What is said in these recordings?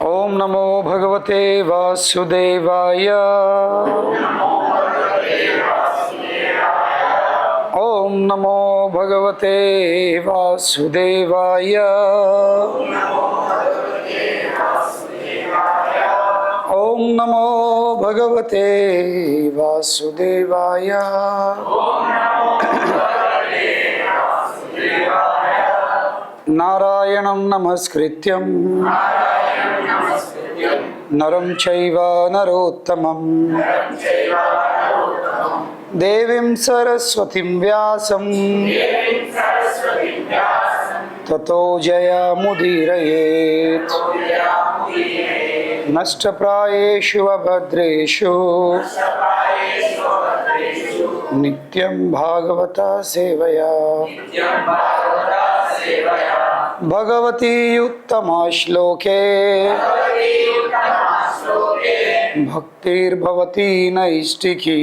ओम नमो भगवते वासुदेवाय। ओम नमो भगवते वासुदेवाय। ओम नमो भगवते वासुदेवाय। नारायणं नमस्कृत्यं नरं चैव नरोत्तमं देवीं सरस्वतीं व्यासं ततो जयमुदीरयेत्। नष्टप्रायेषु अभद्रेषु नित्यं भागवता सेवया भगवती उत्तमा श्लोके भक्तिर्भवती नैष्टिकी।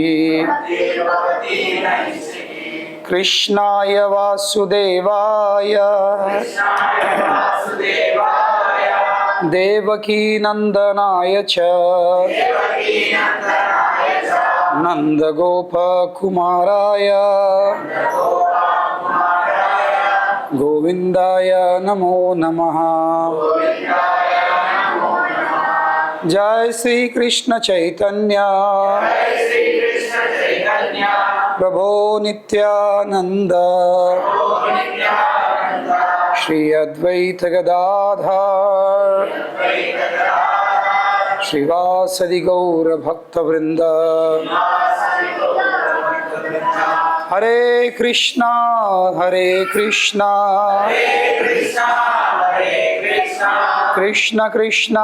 कृष्णाय वासुदेवाय देवकी नंदनाय च नंदगोपकुमाराय गोविंदाय नमो नमः। जय श्री कृष्ण चैतन्य प्रभो नित्यानंद श्री अद्वैत गदाधर श्रीवासदि गौर भक्तवृंद। हरे कृष्णा कृष्ण कृष्ण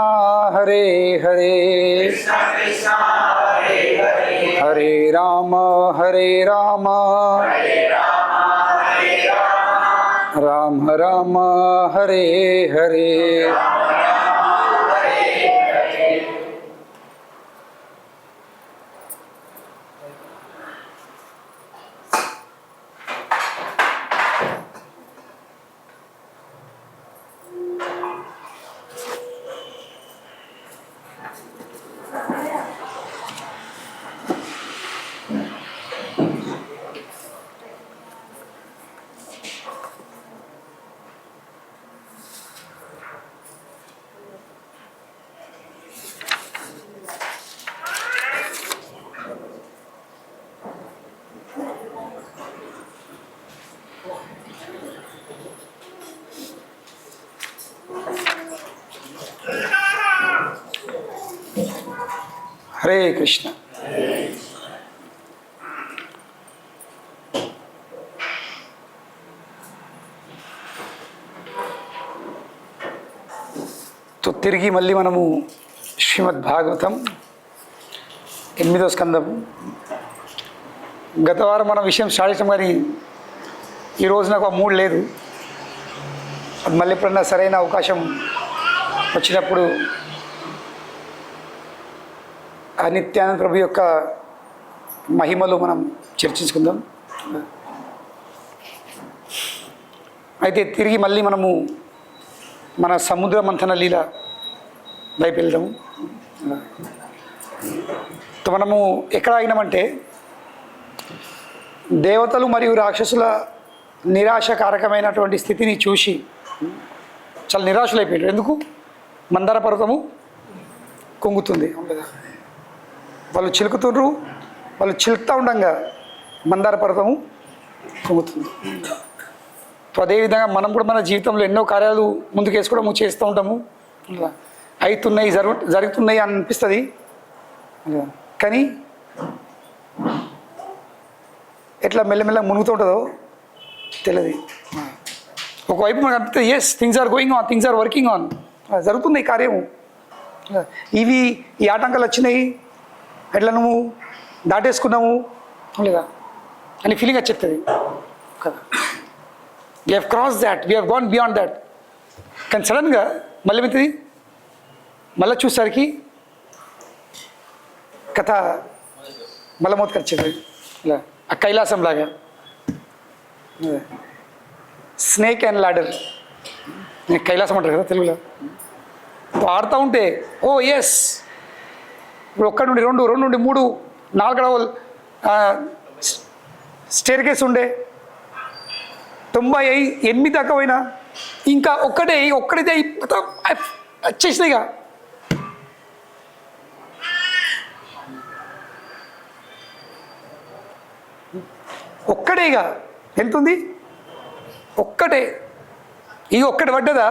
हरे हरे हरे राम राम राम हरे हरे। हरे कृष्ण। तो తిరిగి మళ్ళీ మనము శ్రీమద్ భాగవతం 8వ స్కందం. గత వారం మనం విషయం స్టార్ట్ చేసాం, కానీ ఈరోజు నాకు ఆ మూడ్ లేదు. అది మళ్ళీ ఎప్పుడన్నా సరైన అవకాశం వచ్చినప్పుడు ఆ నిత్యానంద ప్రభు యొక్క మహిమలు మనం చర్చించుకుందాం. అయితే తిరిగి మళ్ళీ మనము మన సముద్ర మంథన లీల వైపు వెళ్దాము. మనము ఎక్కడ ఆగినామంటే, దేవతలు మరియు రాక్షసుల నిరాశకారకమైనటువంటి స్థితిని చూసి చాలా నిరాశలైపోయారు. ఎందుకు? మందార పర్వతము కుంగుతుంది. వాళ్ళు చిలుకుతుండ్రు, వాళ్ళు చిలుకుతూ ఉండగా మందార పర్వతము కుంగుతుంది. అదేవిధంగా మనం కూడా మన జీవితంలో ఎన్నో కార్యాలు ముందుకు వేసుకోవడము చేస్తూ ఉంటాము. అవుతున్నాయి, జరుగుతున్నాయి అని అనిపిస్తుంది, కానీ ఎట్లా మెల్లమెల్ల మునుగుతూ ఉంటుందో తెలియదు. ఒకవైపు మనకు అనిపిస్తుంది, yes things are going on, things are working on, జరుగుతుంది కార్యము. ఇవి ఈ ఆటంకాలు వచ్చినాయి, ఎట్లా నువ్వు దాటేసుకున్నాము లేదా అని ఫీలింగ్ వచ్చేస్తుంది కదా. We have cross that, we have gone beyond that. కానీ సడన్గా మళ్ళీ ఏమవుతుంది, మళ్ళీ చూసేసరికి కథ మళ్ళీ మూతకి వచ్చేది. ఇలా ఆ కైలాసం లాగా స్నేక్ అండ్ లాడర్, కైలాసం అంటారు కదా తెలుగులో. ఆడుతూ ఉంటే ఓ ఎస్, ఇప్పుడు 1 నుండి 2, 2 నుండి 3, 4 లెవెల్ స్టేర్ కేస్ ఉండే, 98 దాకా పోయినా ఇంకా ఒక్కడైతే వచ్చేసినాయి. ఇక ఒక్కడే, ఇక ఎంత ఉంది, ఒక్కటే. ఇక ఒక్కటి పడ్డదా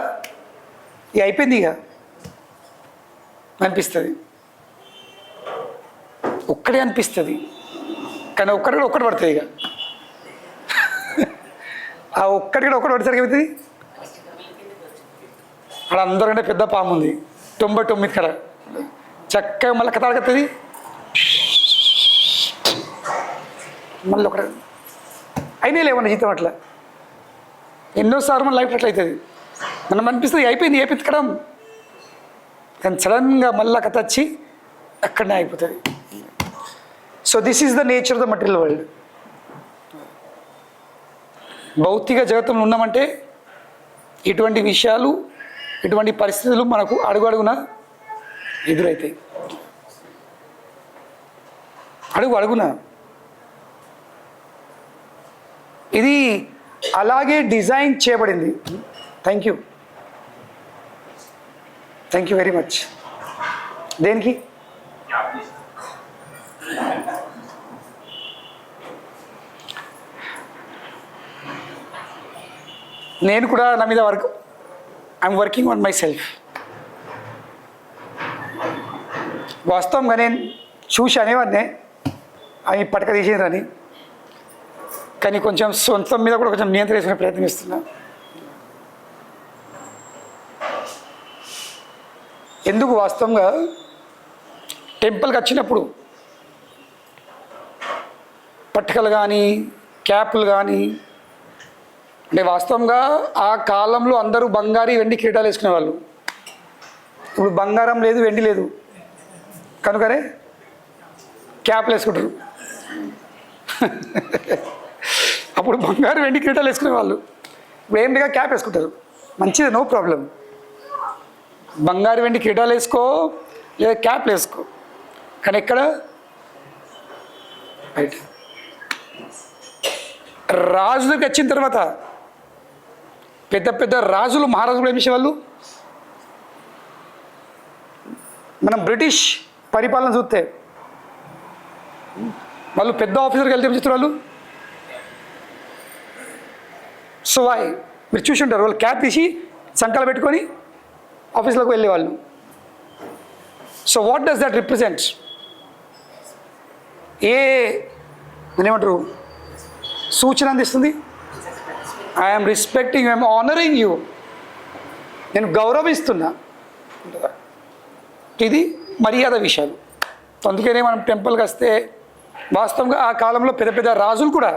ఇక అయిపోయింది ఇక అనిపిస్తుంది, ఒక్కడే అనిపిస్తుంది. కానీ ఒక్కటి పడుతుంది. ఇక ఆ ఒక్కటి పడేసరికి ఏమవుతుంది, అక్కడ అందరికంటే పెద్ద పాము ఉంది 99 కడ, చక్కగా మళ్ళీ కథాడుతుంది. మళ్ళీ ఒకటి అయినా లేవన్న జీతం అట్లా ఎన్నోసార్లు మన లైఫ్ అట్లా అవుతుంది. మనం అనిపిస్తుంది అయిపోయింది ఏపిత్తడం, కానీ సడన్గా మళ్ళీ కథ వచ్చి అక్కడనే అయిపోతుంది. So this is the nature of the material world. భౌతిక జగత్తులో ఉన్నామంటే ఇటువంటి విషయాలు, ఇటువంటి పరిస్థితులు మనకు అడుగున ఎదురవుతాయి. అడుగున ఇది అలాగే డిజైన్ చేయబడింది. Thank you very much. దేనికి? నేను కూడా నా మీద I'm working on my self. వాస్తవంగా నేను చూసి అనేవాడినే అవి పటక తీసేదని, కానీ కొంచెం సొంతం మీద కూడా కొంచెం నియంత్రించుకునే ప్రయత్నిస్తున్నా. ఎందుకు వాస్తవంగా టెంపుల్కి వచ్చినప్పుడు పట్టికలు కానీ క్యాపులు కానీ, అంటే వాస్తవంగా ఆ కాలంలో అందరూ బంగారు వెండి కిరీటాలు వేసుకునేవాళ్ళు. ఇప్పుడు బంగారం లేదు, వెండి లేదు, కనుకనే క్యాప్లు వేసుకుంటారు. అప్పుడు బంగారు వెండి కిరీటాలు వేసుకునేవాళ్ళు, ఇప్పుడు ఏంటిగా క్యాప్ వేసుకుంటారు. మంచిది, నో ప్రాబ్లం. బంగారు వెండి కిరీటాలు వేసుకో లేదా క్యాప్లు వేసుకో, కానీ ఎక్కడ రైట్. రాజులకు వచ్చిన తర్వాత పెద్ద పెద్ద రాజులు, మహారాజులు ఏం చేసేవాళ్ళు, మనం బ్రిటిష్ పరిపాలన చూస్తే వాళ్ళు పెద్ద ఆఫీసర్కి వెళ్తే ఏం చేస్తారు వాళ్ళు, సో మీరు చూసి ఉంటారు, వాళ్ళు క్యాప్ తీసి సంకలు పెట్టుకొని ఆఫీస్లోకి వెళ్ళేవాళ్ళు. So what does that represent? ఏమంటారు సూచన అందిస్తుంది? I'm respecting, I'm honouring you, నేను గౌరవిస్తున్నా. ఇది మర్యాద విషయాలు. అందుకనే మనం టెంపుల్కి వస్తే వాస్తవంగా ఆ కాలంలో పెద్ద పెద్ద రాజులు కూడా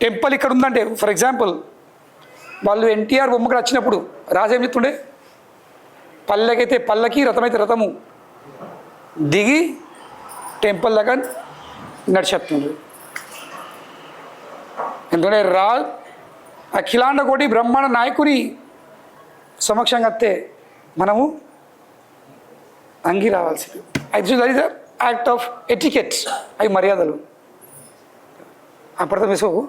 టెంపుల్ ఇక్కడ ఉందంటే, ఫర్ ఎగ్జాంపుల్ వాళ్ళు ఎన్టీఆర్ బొమ్మకు వచ్చినప్పుడు రాజు ఏం చెప్తుండే, పల్లెకైతే పల్లకి, రథమైతే రథము దిగి టెంపుల్ దగ్గర నడిచేస్తుండ్రు. ఎందుకంటే అఖిలాండ కోటి బ్రహ్మాండ నాయకుని సమక్షంగా వస్తే మనము అంగి రావాల్సింది. అది that is the act of etiquette, అవి మర్యాదలు. అప్పటితో వేసుకో,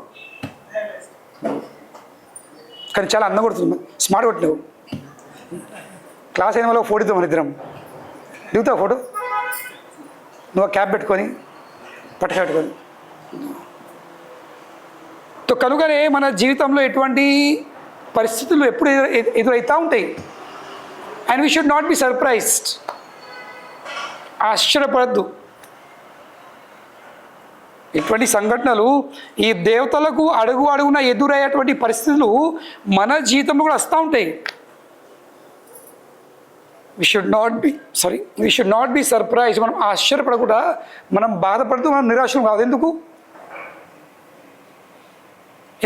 కానీ చాలా అందం కొడుతుంది, స్మార్ట్ కొట్టినావు. క్లాస్ అయిన వాళ్ళకి ఫోటో మన ఇద్దరం దిగుతావు ఫోటో, నువ్వు క్యాప్ పెట్టుకొని పట్టక పెట్టుకొని. కనుకనే మన జీవితంలో ఎటువంటి పరిస్థితులు ఎప్పుడు ఎదురవుతూ ఉంటాయి. And we should not be surprised. ఆశ్చర్యపడద్దు. ఇటువంటి సంఘటనలు ఈ దేవతలకు అడుగున ఎదురయ్యేటువంటి పరిస్థితులు మన జీవితంలో కూడా వస్తూ ఉంటాయి. We should not be surprise. మనం ఆశ్చర్యపడకుండా, మనం బాధపడుతూ మనం నిరాశం కాదు.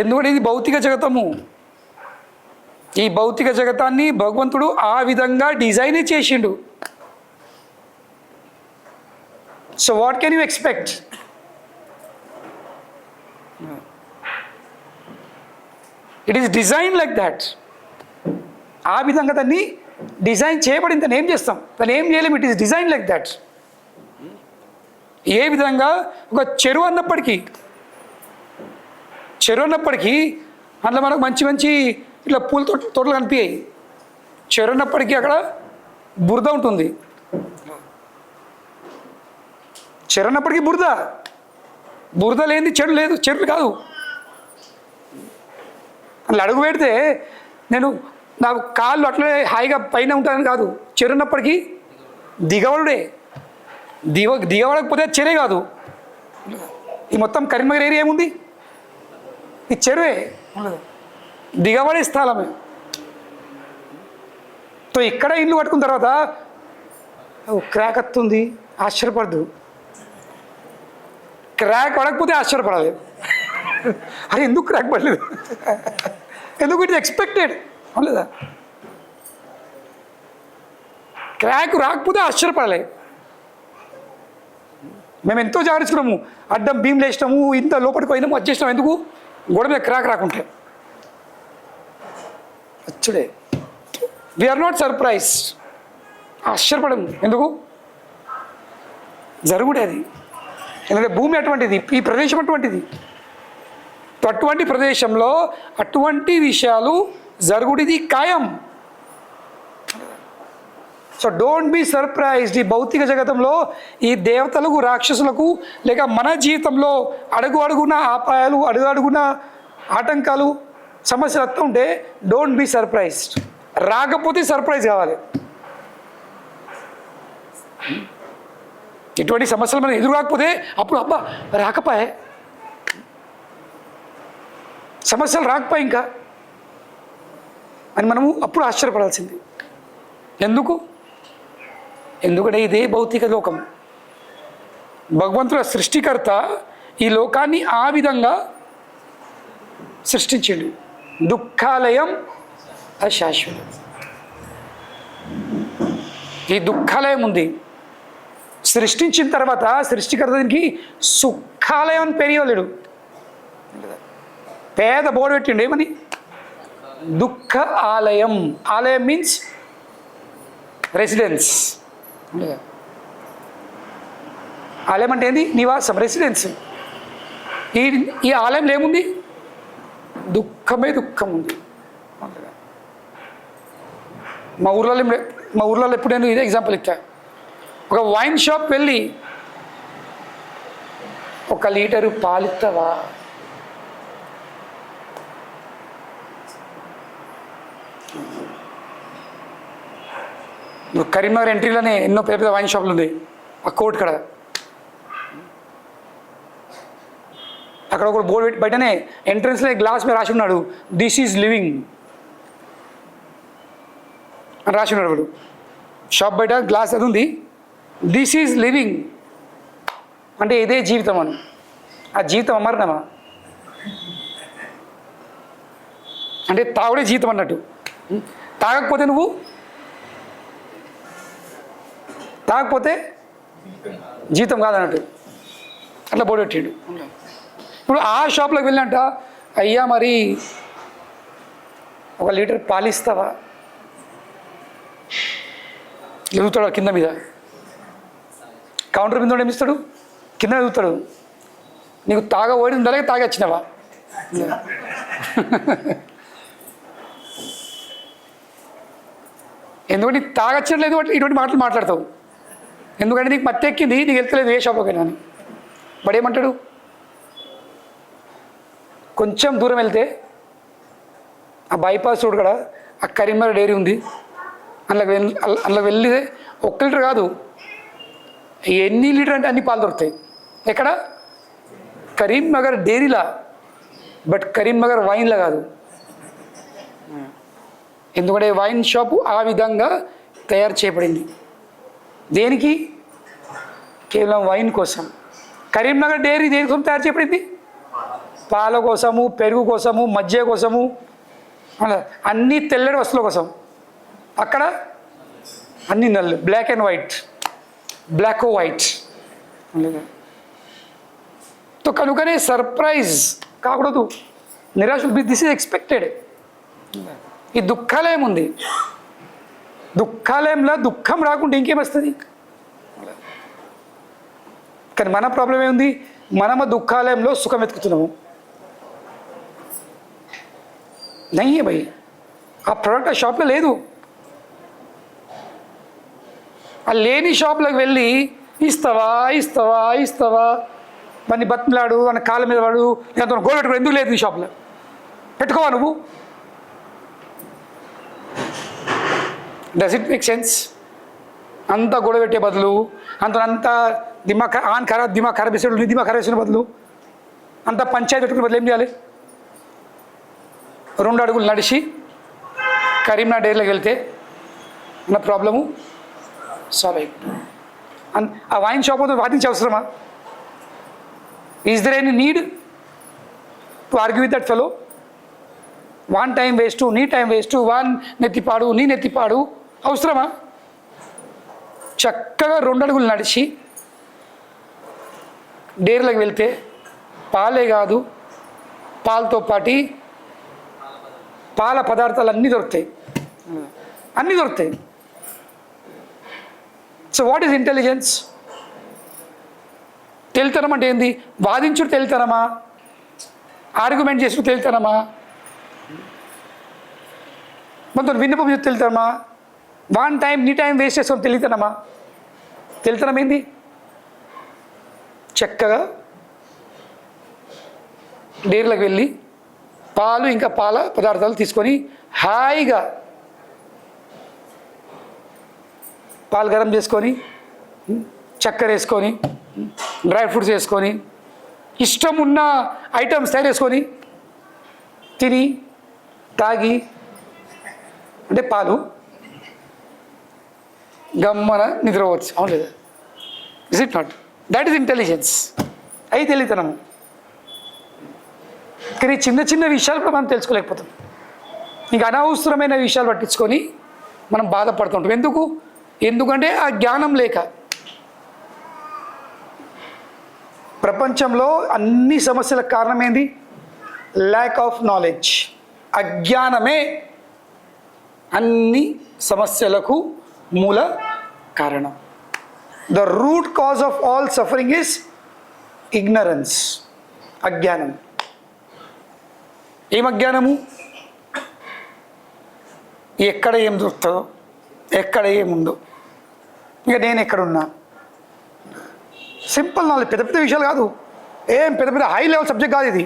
ఎందుకంటే ఇది భౌతిక జగతము. ఈ భౌతిక జగతాన్ని భగవంతుడు ఆ విధంగా డిజైన్ చేసిండు. So what can you expect? It is design like that. ఆ విధంగా దాన్ని డిజైన్ చేయబడింది, దాన్ని ఏం చేస్తాం? దాన్ని ఏం చేయలేము. It is design like that. ఏ విధంగా ఒక చెరువు అన్నప్పటికీ అందులో మనకు మంచి మంచి ఇట్లా పూల తోటలు కనిపించాయి. చెరువు అన్నప్పటికీ అక్కడ బురద ఉంటుంది. చెరువు అన్నప్పటికీ బురద లేనిది చెరువు కాదు. అట్లా అడుగు పెడితే నేను నా కాళ్ళు అట్లనే హాయిగా పైన ఉంటానని కాదు. చెరువు ఉన్నప్పటికీ దిగవడే. దిగవడకపోతే చెరే కాదు. ఈ మొత్తం కరీంనగర్ ఏరియా ఏముంది? ఈ చెరువే, దిగబడే స్థలమే. సో ఇక్కడ ఇల్లు కట్టుకున్న తర్వాత క్రాక్ వస్తుంది, ఆశ్చర్యపడదు. క్రాక్ పడకపోతే ఆశ్చర్యపడాలి. అరే ఎందుకు క్రాక్ పడలేదు, ఎందుకు? It expected అవునలేదా? క్రాక్ రాకపోతే ఆశ్చర్యపడాలి. మేము ఎంతో జాగ్రత్తము, అడ్డం భీమ్ లేచినాము, ఇంత లోపలికి పోయినాము, వచ్చేసినాము. ఎందుకు? గోడ మీద క్రాక్ రాకుంటే వచ్చుడే. వీఆర్ నాట్ సర్ప్రైజ్, ఆశ్చర్యపడము. ఎందుకు? జరుగుడే అది. ఎందుకంటే భూమి అటువంటిది, ఈ ప్రదేశం అటువంటిది. అటువంటి ప్రదేశంలో అటువంటి విషయాలు జరుగుడిది ఖాయం. So don't be surprised. ఈ భౌతిక జగతంలో ఈ దేవతలకు, రాక్షసులకు, లేక మన జీవితంలో అడుగు అడుగున ఆపాయాలు, అడుగు అడుగున ఆటంకాలు, సమస్యలు వస్తూ ఉంటే డోంట్ బీ సర్ప్రైజ్డ్. రాకపోతే సర్ప్రైజ్ కావాలి. ఇటువంటి సమస్యలు మనం ఎదురు రాకపోతే అప్పుడు అబ్బా రాకపోయే, సమస్యలు రాకపోయి ఇంకా అని మనము అప్పుడు ఆశ్చర్యపడాల్సింది. ఎందుకంటే ఇదే భౌతిక లోకం. భగవంతుడు సృష్టికర్త ఈ లోకాన్ని ఆ విధంగా సృష్టించిండు. దుఃఖాలయం అశాశ్వతం. ఈ దుఃఖాలయం ఉంది. సృష్టించిన తర్వాత సృష్టికర్త దీనికి సుఖాలయం అని పెరిగలేడు. పేద బోర్డు పెట్టిండు ఏమని? దుఃఖ ఆలయం. ఆలయం మీన్స్ రెసిడెన్స్. ఆలయం అంటే ఏంది? నివాసం, రెసిడెన్స్. ఈ ఆలయంలో ఏముంది? దుఃఖమే దుఃఖం ఉంది. మా ఊర్లలో ఎప్పుడు నేను ఇదే ఎగ్జాంపుల్ ఇచ్చా. ఒక వైన్ షాప్ వెళ్ళి 1 లీటరు పాలిస్తావా? కరీంనగర్ ఎంట్రీలోనే ఎన్నో పెద్ద పెద్ద వైన్ షాపులు ఉంది. ఆ కోర్ట్ కడ అక్కడ ఒక బోర్డు పెట్టి బయటనే ఎంట్రన్స్లో గ్లాస్ మీద రాసి ఉన్నాడు, దిస్ ఈజ్ లివింగ్ అని రాసి ఉన్నాడు. వాడు షాప్ బయట గ్లాస్ అది ఉంది, దిస్ ఈజ్ లివింగ్ అంటే ఇదే జీవితం అని. ఆ జీవితం అమరణమా? అంటే తాగుడే జీవితం అన్నట్టు. తాగకపోతే జీవితం కాదన్నట్టు అట్లా బోర్డు పెట్టాడు. ఇప్పుడు ఆ షాప్లోకి వెళ్ళినట్ట, అయ్యా మరి 1 లీటర్ పాలిస్తావా? ఎదుగుతాడు కింద మీద. కౌంటర్ మీద ఏమిస్తాడు? కింద ఎదుగుతాడు. నీకు తాగబోయి ఉందా, లేక తాగొచ్చినావా? ఎందుకంటే నీకు తాగొచ్చట్లేదు, ఇటువంటి మాటలు మాట్లాడతావు. ఎందుకంటే నీకు మత్తు ఎక్కింది, నీకు వెళ్తలేదు ఏ షాప్లోకైనా అని. వాడు ఏమంటాడు? కొంచెం దూరం వెళ్తే ఆ బైపాస్ రోడ్ కూడా ఆ కరీంనగర్ డైరీ ఉంది. అందులో వెళ్ళి 1 లీటర్ కాదు, ఎన్ని లీటర్ అంటే అన్ని పాలు దొరుకుతాయి. ఎక్కడ? కరీంనగర్ డైరీలా, బట్ కరీంనగర్ వైన్లా కాదు. ఎందుకంటే వైన్ షాపు ఆ విధంగా తయారు చేయబడింది. దేనికి? కేవలం వైన్ కోసం. కరీంనగర్ డైరీ దేనికోసం తయారు చేయబడింది? పాల కోసము, పెరుగు కోసము, మజ్జిగ కోసము, అన్ని తెల్లటి వస్తువుల కోసం. అక్కడ అన్ని నల్లు, black and white, black or white. తో కనుకనే సర్ప్రైజ్ కాకూడదు, నిరాశ. This is expected. ఈ దుఃఖాలయం ఉంది. దుఃఖాలయంలో దుఃఖం రాకుండా ఇంకేమొస్తుంది? కానీ మన ప్రాబ్లం ఏముంది? మనము దుఃఖాలయంలో సుఖం వెతుకుతున్నాము. నయ్యే భయ్, ఆ ప్రోడక్ట్ ఆ షాప్లో లేదు. ఆ లేని షాప్లోకి వెళ్ళి ఇస్తావా ఇస్తావా ఇస్తావా వాడిని బతిమలాడు, వాడిని కాళ్ళ మీద వాడు, లేకపోతే గోడ పెట్టుకోడు. ఎందుకు లేదు ఈ షాప్లో? పెట్టుకోవా నువ్వు? Does it make sense? అంతా గొడవ పెట్టే బదులు, అంతా దిమాగ్ ఖరాబ్ వేసాడు, నీ దిమాగ్ ఖరాబ్ వేసిన బదులు, అంత పంచాయతీ పెట్టుకునే బదులు ఏం చేయాలి? 2 అడుగులు నడిచి కరీంనగర్ డైరీలోకి వెళ్తే నా ప్రాబ్లము సాల్వ్ అయిపోతుంది. ఆ వైన్ షాప్ వద్ద వాదించే అవసరమా? Is there any need to argue with that fellow? వాన్ టైం వేస్ట్, నీ టైం వేస్ట్, వాన్ నెత్తిపాడు, నీ నెత్తిపాడు అవసరమా? చక్కగా 2 అడుగులు నడిచి డైరీలోకి వెళ్తే పాలే కాదు, పాలతో పాటి పాల పదార్థాలు అన్నీ దొరుకుతాయి. So what is intelligence? తెలుతనం అంటే ఏంది? వాదించుడు తెలుతనమా? ఆర్గ్యుమెంట్ చేసుడు తెలుతనమా? మొత్తం విన్నపం తెలుతనమా? వాన్ టైం నీ టైం వేస్ట్ చేసుకోవడం తెలుతనమా? తెలుతనం ఏంది? చక్కగా డైరీలోకి వెళ్ళి పాలు ఇంకా పాల పదార్థాలు తీసుకొని హాయిగా పాలు గరం చేసుకొని, చక్కెర వేసుకొని, డ్రై ఫ్రూట్స్ వేసుకొని, ఇష్టం ఉన్న ఐటమ్స్ తయారు చేసుకొని తిని తాగి, అంటే పాలు గమ్మన నిద్రపోవచ్చు. అవును లేదా? Is it not? That is intelligence. అయి తెలియతనము. కానీ చిన్న చిన్న విషయాలు కూడా మనం తెలుసుకోలేకపోతాం. ఇంకా అనవసరమైన విషయాలు పట్టించుకొని మనం బాధపడుతుంటాం. ఎందుకంటే ఆ జ్ఞానం లేక. ప్రపంచంలో అన్ని సమస్యలకు కారణం ఏంది? Lack of knowledge. అజ్ఞానమే అన్ని సమస్యలకు మూల కారణం. The root cause of all suffering is ignorance. అజ్ఞానం. ఏం అజ్ఞానము? ఎక్కడ ఏం దొరుకుతుందో, ఎక్కడ ఏముందో, ఇంకా నేను ఎక్కడున్నా. Simple knowledge. పెద్ద పెద్ద విషయాలు కాదు, ఏం పెద్ద పెద్ద హై లెవెల్ సబ్జెక్ట్ కాదు ఇది.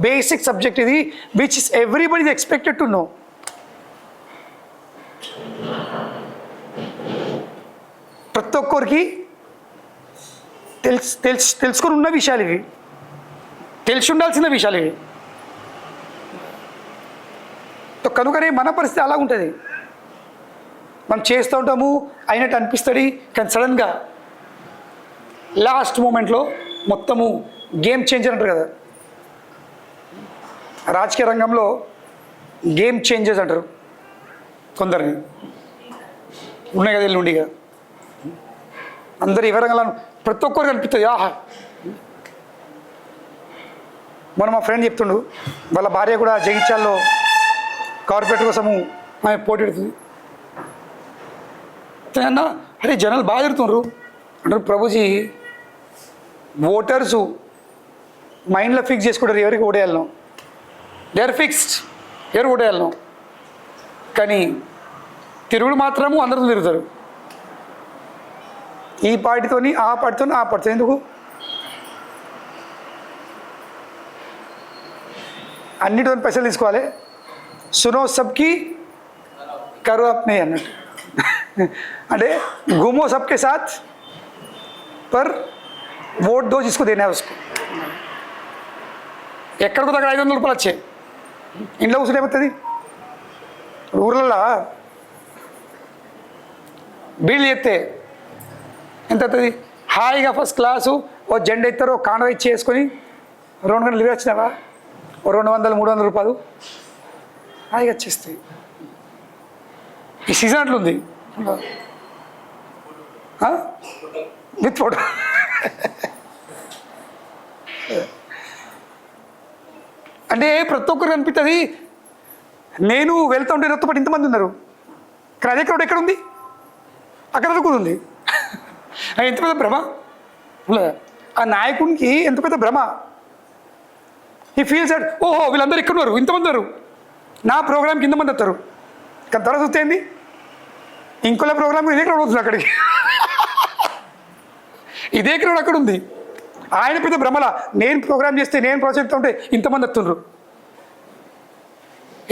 బేసిక్ సబ్జెక్ట్ ఇది, which is everybody is expected to know. ప్రతి ఒక్కరికి తెలుసుకొని ఉన్న విషయాలు ఇవి, తెలిసి ఉండాల్సిన విషయాలు ఇవి. కనుకనే మన పరిస్థితి అలా ఉంటుంది. మనం చేస్తూ ఉంటాము, అయినట్టు అనిపిస్తుంది, కానీ సడన్గా లాస్ట్ మూమెంట్లో మొత్తము గేమ్ చేంజర్ అంటారు కదా. రాజకీయ రంగంలో గేమ్ చేంజర్స్ అంటారు కొందరిని. ఉన్నాయి కదా ఎల్లుండిగా అందరు ఏ రంగంలో ప్రతి ఒక్కరు కనిపిస్తుంది. ఆహా, మొన్న మా ఫ్రెండ్ చెప్తుండు, వాళ్ళ భార్య కూడా జగిత్యాల్లో కార్పొరేట్ కోసము ఆమె పోటీ పెడుతుంది. అన్న, అరే జనాలు బాగా తిడుతున్నారు అంటారు. ప్రభుజీ, ఓటర్సు మైండ్లో ఫిక్స్ చేసుకుంటారు ఎవరికి ఓటేయాలను. దే ఆర్ ఫిక్స్డ్, ఎవరు ఓటేయాలను. కానీ తిరుగుడు మాత్రము అందరితో తిరుగుతారు. ఈ పార్టీతోని ఆ పార్టీతో ఆ పార్టీతో. ఎందుకు? అన్నిటితో పైసలు తీసుకోవాలి. సునో సబ్కి కరో అప్నే అన్నట్టు. అంటే घूमो सबके साथ पर वोट दो जिसको देना है उसको. ఎక్కడికో దగ్గర 500 రూపాయలు వచ్చాయి. ఇంట్లో కూర్చుంటే ఏమవుతుంది? ఊర్లలో బిల్ చేస్తే ఎంత అవుతుంది? హాయిగా ఫస్ట్ క్లాసు ఓ జెండా ఎత్తారు, ఓ కాండ ఇచ్చి చేసుకొని 2 గంటలు ఇవి వచ్చినావా, ఓ 200-300 రూపాయలు హాయిగా వచ్చేస్తాయి. ఈ సీజన్ అట్లుంది విత్ ఫోటో. అంటే ప్రతి ఒక్కరు కనిపిస్తుంది. నేను వెళ్తూ ఉంటే నాతో పాటు ఇంతమంది ఉన్నారు. కానీ అదే క్రౌడ్ ఎక్కడ ఉంది? అక్కడ కూడా ఉంది. ఎంత పెద్ద భ్రమ ఆ నాయకునికి, ఎంత పెద్ద భ్రమ. ఈ ఫీల్స్ దట్ ఓహో వీళ్ళందరూ ఇక్కడ ఉన్నారు, ఇంతమంది ఉన్నారు, నా ప్రోగ్రామ్కి ఇంతమంది వస్తారు. కానీ తర్వాత చూస్తే ఏంది, ఇంకోళ్ళ ప్రోగ్రామ్కి ఇదే క్రౌడ్ అవుతుంది అక్కడికి. ఇదే క్రౌడ్ అక్కడ ఉంది. ఆయన పెద్ద భ్రమల, నేను ప్రోగ్రామ్ చేస్తే, నేను ప్రాజెక్ట్ ఉంటే ఇంతమంది వస్తుండ్రు.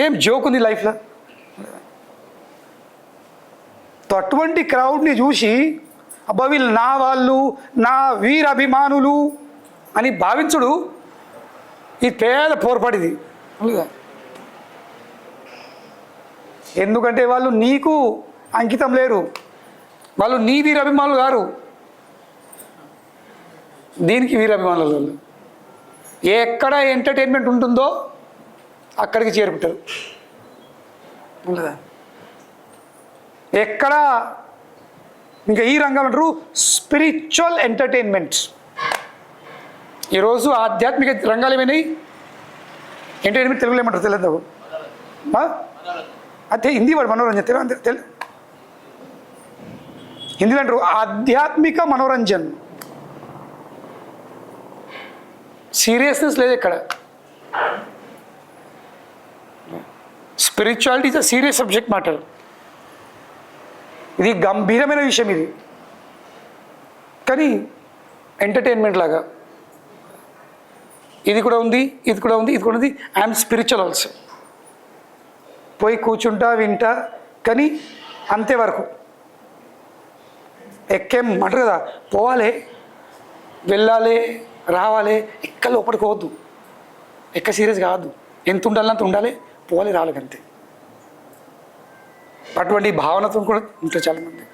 ఏం జోక్ ఉంది లైఫ్లో? అటువంటి క్రౌడ్ని చూసి అబ్బా వీళ్ళు నా వాళ్ళు, నా వీరాభిమానులు అని భావించుడు ఈ పేద పోర్పడిది. ఎందుకంటే వాళ్ళు నీకు అంకితం లేరు, వాళ్ళు నీ వీరాభిమానులు గారు, దీనికి వీరాభిమానులు. వాళ్ళు ఎక్కడ ఎంటర్టైన్మెంట్ ఉంటుందో అక్కడికి చేరుకుంటారు. ఎక్కడ ఇంకా ఈ రంగంలో అంటారు స్పిరిచువల్ ఎంటర్టైన్మెంట్. ఈరోజు ఆధ్యాత్మిక రంగాలు ఏమైనాయి? ఎంటర్టైన్మెంట్ తెలుగులో ఏమంటారు తెలియదు, అదే హిందీ వాడు మనోరంజన్, తెలుగు హిందీలో అంటారు ఆధ్యాత్మిక మనోరంజన్. సీరియస్నెస్ లేదు ఇక్కడ. Spirituality is a serious subject matter. ఇది గంభీరమైన విషయం ఇది. కానీ ఎంటర్టైన్మెంట్ లాగా ఇది కూడా ఉంది, ఇది కూడా ఉంది, ఇది కూడా ఉంది. I'm spiritual also. పోయి కూర్చుంటా, వింటా, కానీ అంతే వరకు. ఎక్కేం అంటారు కదా, పోవాలి, వెళ్ళాలి, రావాలి, ఎక్క లోపలికి పోవద్దు, ఎక్క సీరియస్ కావద్దు. ఎంత ఉండాలంత ఉండాలి, పోవాలి, రావాలి, అంతే. అటువంటి భావనతో కూడా ఉంటారు చాలామంది.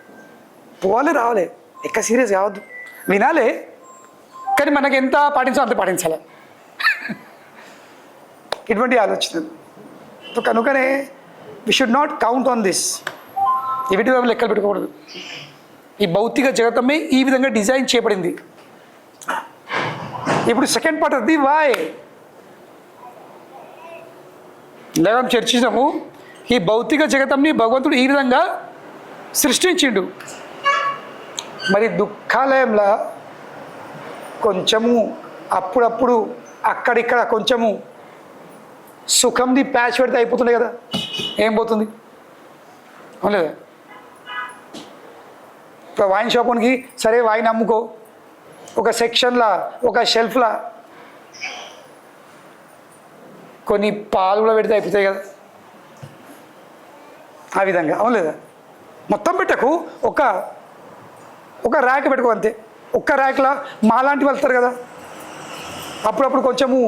పోవాలి, రావాలి, ఎక్క సీరియస్ కావద్దు, వినాలి, కానీ మనకి ఎంత పాటించాలో అంత పాటించాలి. ఇటువంటి ఆలోచనలు. కనుకనే we should not count on this. ఇవిటి వైపు లెక్కలు పెట్టుకోకూడదు. ఈ భౌతిక జగతమే ఈ విధంగా డిజైన్ చేయబడింది. ఇప్పుడు సెకండ్ పార్ట్ అది వాయ్. ఇందాక చర్చించాము, ఈ భౌతిక జగతంని భగవంతుడు ఈ విధంగా సృష్టించిండు. మరి దుఃఖాలయంలో కొంచెము అప్పుడప్పుడు అక్కడిక్కడ కొంచెము సుఖంది ప్యాచ్ పెడితే అయిపోతుంది కదా, ఏం పోతుంది? అవును. ఇప్పుడు వైన్ షాపునికి సరే వైన్ అమ్ముకో, ఒక సెక్షన్లా, ఒక షెల్ఫ్లా కొన్ని పాలు కూడా పెడితే అయిపోతాయి కదా, ఆ విధంగా. అవును లేదా? మొత్తం పెట్టకు, ఒక ర్యాక్ పెట్టుకో అంతే. ఒక్క ర్యాక్లా మాలాంటి వెళ్తారు కదా, అప్పుడప్పుడు కొంచెము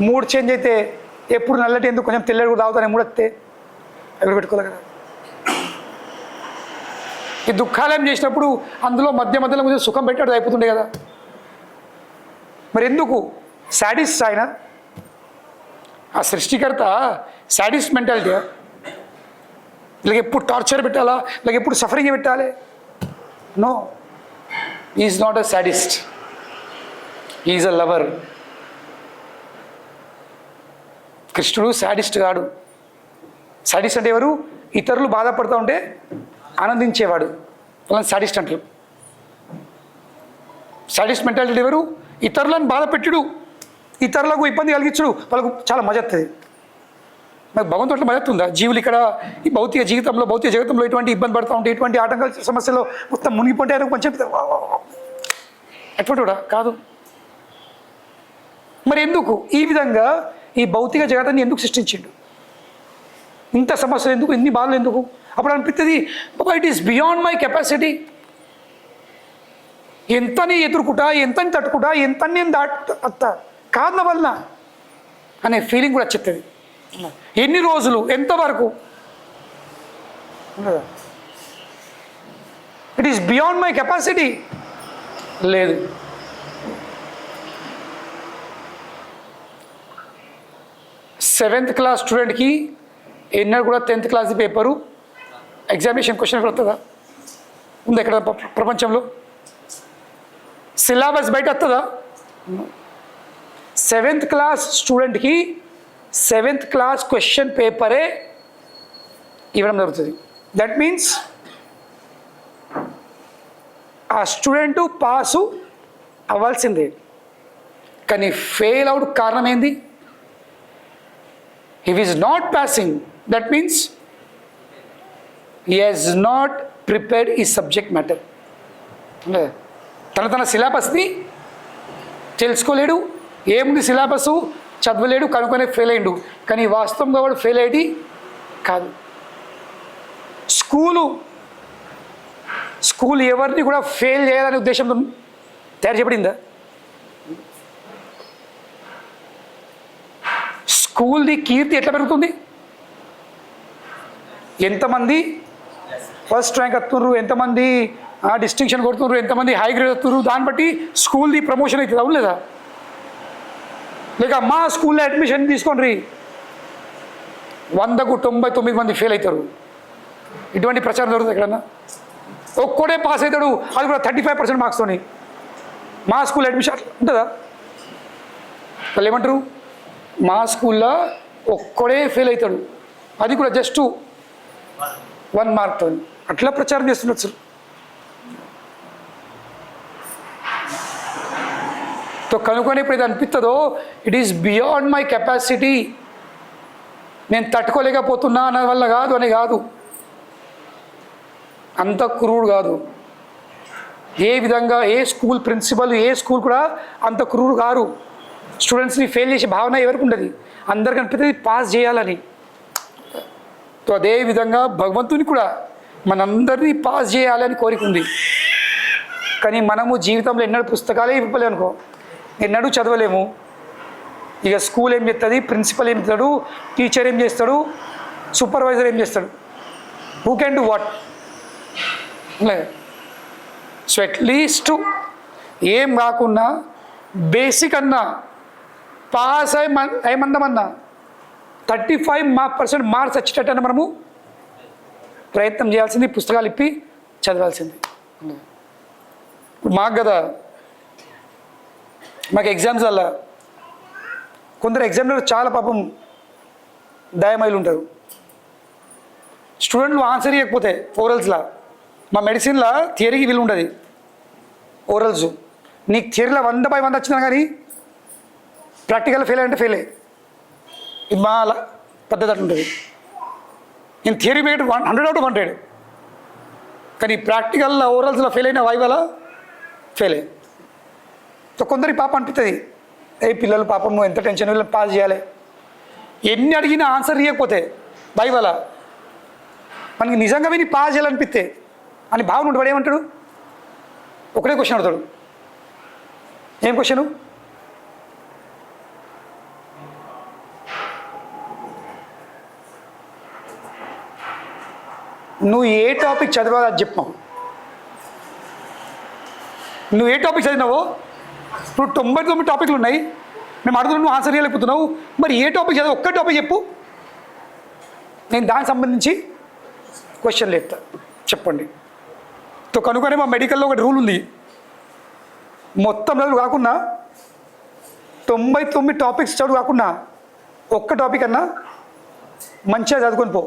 మూడ్ చేంజ్ అయితే, ఎప్పుడు నల్లటి ఎందుకు కొంచెం తెల్లడి కూడా తాగుతానే మూడు వస్తే అక్కడ పెట్టుకోవాలి కదా. ఈ దుఃఖాలయం చేసినప్పుడు అందులో మధ్య మధ్యలో కొంచెం సుఖం పెట్టాడు అయిపోతుండే కదా. మరి ఎందుకు? సాడిస్ట్ ఆయన, ఆ సృష్టికర్త సాడిస్ట్ మెంటాలిటీ. ఇలాగ ఎప్పుడు టార్చర్ పెట్టాలా, ఇలాగ ఎప్పుడు సఫరింగ్ పెట్టాలి? No, is not a sadist, is a lover. కృష్ణుడు సాడిస్ట్ కాడు. సాడిస్ట్ అంటే ఎవరు? ఇతరులు బాధపడుతూ ఉంటే ఆనందించేవాడు, వాళ్ళని సాడిస్ట్ అంటారు. సాడిస్ట్ మెంటాలిటీ ఎవరు? ఇతరులను బాధ పెట్టుడు, ఇతరులకు ఇబ్బంది కలిగించుడు, వాళ్ళకు చాలా మజత్తుంది. నాకు భగవంతుడు మజత్తుందా? జీవులు ఇక్కడ ఈ భౌతిక జీవితంలో, భౌతిక జీవితంలో ఎటువంటి ఇబ్బంది పడుతూ ఉంటే, ఎటువంటి ఆటంకాల సమస్యలో మొత్తం మునిగిపోతే ఆయనకు కొంచెం అటువంటి కూడా కాదు. మరి ఎందుకు ఈ విధంగా ఈ భౌతిక జగతాన్ని ఎందుకు సృష్టించిండు? ఇంత సమస్యలు ఎందుకు, ఇన్ని బాధలు ఎందుకు? అప్పుడు అనిపిస్తుంది బాబా, it is beyond my capacity. ఎంతని ఎదుర్కొంటా, ఎంతని తట్టుకుంటా, ఎంతని నేను దాటుతా కాదు నా వలన అనే ఫీలింగ్ కూడా వచ్చేస్తుంది. ఎన్ని రోజులు, ఎంతవరకు? It is beyond my capacity లేదు. సెవెంత్ క్లాస్ స్టూడెంట్కి ఎన్నో కూడా 10th class paper examination question వస్తుందా? ఉంది ఎక్కడ ప్రపంచంలో? సిలబస్ బయట వస్తుందా? 7th క్లాస్ స్టూడెంట్కి 7th క్లాస్ క్వశ్చన్ పేపరే ఇవ్వడం జరుగుతుంది. దట్ మీన్స్ ఆ స్టూడెంటు పాసు అవ్వాల్సిందే. కానీ ఫెయిల్ అవుట్ కారణం ఏంది? If is not passing, that means he has not prepared ఈ సబ్జెక్ట్ మ్యాటర్. తన సిలబస్ని తెలుసుకోలేడు, ఏముంది సిలబస్ చదవలేడు, కనుక్కొని ఫెయిల్ అయ్యిండు. కానీ వాస్తవంగా వాడు ఫెయిల్ అయ్యేది కాదు. స్కూల్ ఎవరిని కూడా ఫెయిల్ చేయాలనే ఉద్దేశంతో తయారు చేయబడిందా? స్కూల్ది కీర్తి ఎట్లా పెరుగుతుంది? ఎంతమంది ఫస్ట్ ర్యాంక్ వస్తున్నారు, ఎంతమంది డిస్టింక్షన్ కొడుతున్నారు, ఎంతమంది హై గ్రేడ్ వస్తున్నారు, దాన్ని బట్టి స్కూల్ది ప్రమోషన్ అవుతుంది. అవును లేదా? లేక మా స్కూల్లో అడ్మిషన్ తీసుకోండి 100కు 99 మంది ఫెయిల్ అవుతారు. ఇటువంటి ప్రచారం జరుగుతుంది ఎక్కడన్నా? ఒక్కడే పాస్ అవుతాడు, అది కూడా 35% మార్క్స్తోని. మా స్కూల్ అడ్మిషన్ ఉంటుందా? వాళ్ళు ఏమంటారు? మా స్కూల్లో ఒక్కడే ఫెయిల్ అవుతాడు, అది కూడా జస్ట్ 1 మార్క్తో. అట్లా ప్రచారం చేస్తున్నారు సార్. కనుక్కొని ఇప్పుడు ఇది అనిపిస్తుందో it is beyond my capacity, నేను తట్టుకోలేకపోతున్నా అనే వల్ల కాదు అని కాదు, అంత క్రూడ్ కాదు. ఏ విధంగా ఏ స్కూల్ ప్రిన్సిపల్, ఏ స్కూల్ కూడా అంత క్రూడ్ కారు. స్టూడెంట్స్ని ఫెయిల్ చేసే భావన ఎవరికి ఉండదు, అందరికి అనిపిస్తుంది పాస్ చేయాలని. అదే విధంగా భగవంతుని కూడా మనందరినీ పాస్ చేయాలని కోరిక ఉంది. కానీ మనము జీవితంలో ఎన్నడూ పుస్తకాలే ఇవ్వలేము అనుకో, ఎన్నడూ చదవలేము. ఇక స్కూల్ ఏం చేస్తుంది, ప్రిన్సిపల్ ఏం చేస్తాడు, టీచర్ ఏం చేస్తాడు, సూపర్వైజర్ ఏం చేస్తాడు, who can do what. So at least ఏం కాకున్నా బేసిక్ అన్నా పాస్ ఏమందామన్నా 35% మార్క్స్ వచ్చేటట్టు మనము ప్రయత్నం చేయాల్సింది, పుస్తకాలు ఇప్పి చదవాల్సింది. మాకు కదా, మాకు ఎగ్జామ్స్ వల్ల కొందరు ఎగ్జామ్లో చాలా పాపం దయమైలు ఉంటారు. స్టూడెంట్లు ఆన్సర్ ఇవ్వకపోతే ఓరల్స్లో, మా మెడిసిన్లో థియరీకి విలువ ఉంటుంది, ఓరల్స్ నీకు థియరీలో 100/100 వచ్చినా కానీ ప్రాక్టికల్ ఫెయిల్ అంటే ఫెయిలే. ఇది మా పద్ధతి అట్లా ఉంటుంది. నేను థియరీ మీద 100/100, కానీ ప్రాక్టికల్లో ఓరల్స్లో ఫెయిల్ అయిన వైవాలా ఫెయిలే. సో కొందరి పాప అనిపిస్తుంది, పిల్లలు పాపం నువ్వు ఎంత టెన్షన్, వీళ్ళని పాస్ చేయాలి, ఎన్ని అడిగినా ఆన్సర్ ఇవ్వకపోతే వైవాలా మనకి నిజంగా విని పాస్ చేయాలనిపిస్తే అని భావన ఉంటే వాడు ఏమంటాడు? ఒకటే క్వశ్చన్ అడుగుతాడు. ఏం క్వశ్చను? నువ్వు ఏ టాపిక్ చదివాలో అది చెప్పు. నువ్వు ఏ టాపిక్ చదివినావో, ఇప్పుడు 99 టాపిక్లు ఉన్నాయి, మేము అడుగుతున్నావు, నువ్వు ఆన్సర్ చేయలేకపోతున్నావు, మరి ఏ టాపిక్ చదివి ఒక్క టాపిక్ చెప్పు, నేను దానికి సంబంధించి క్వశ్చన్లు చెప్తా, చెప్పండి. కనుకనే మా మెడికల్లో ఒకటి రూల్ ఉంది, మొత్తం చదువు కాకుండా 99 టాపిక్స్ చదువు కాకుండా ఒక్క టాపిక్ అన్నా మంచిగా చదువుకొని పో.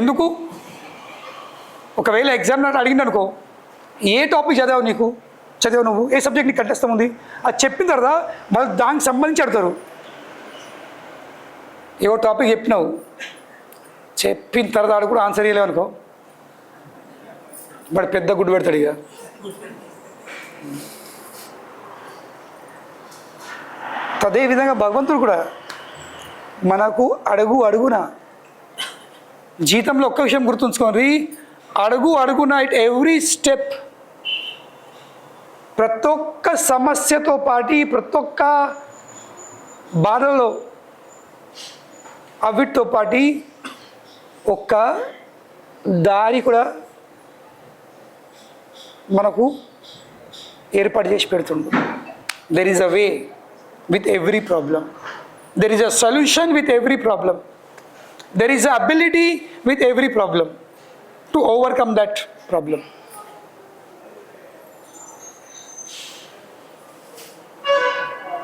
ఎందుకు? ఒకవేళ ఎగ్జామ్ నాడు అడిగింది అనుకో, ఏ టాపిక్ చదివావు నువ్వు, ఏ సబ్జెక్ట్ నీకు కంటెస్తం ఉంది, అది చెప్పిన తర్వాత మళ్ళీ దానికి సంబంధించి అడుగుతారు. ఏవో టాపిక్ చెప్పినావు, చెప్పిన తర్వాత ఆడు కూడా ఆన్సర్ చేయలేవు అనుకో, వాడు పెద్ద గుడ్డు పెడతాడు. ఇక అదేవిధంగా భగవంతుడు కూడా మనకు అడుగున జీవితంలో ఒక్క విషయం గుర్తుంచుకోండి, అడుగున ఇట్ ఎవ్రీ స్టెప్, ప్రతి ఒక్క సమస్యతో పాటు ప్రతి ఒక్క బాధలో అవిటితో పాటు ఒక్క దారి కూడా మనకు ఏర్పాటు చేసి పెడుతుంది. There is a way with every problem, there is a solution with every problem, there is a ability with every problem to overcome that problem.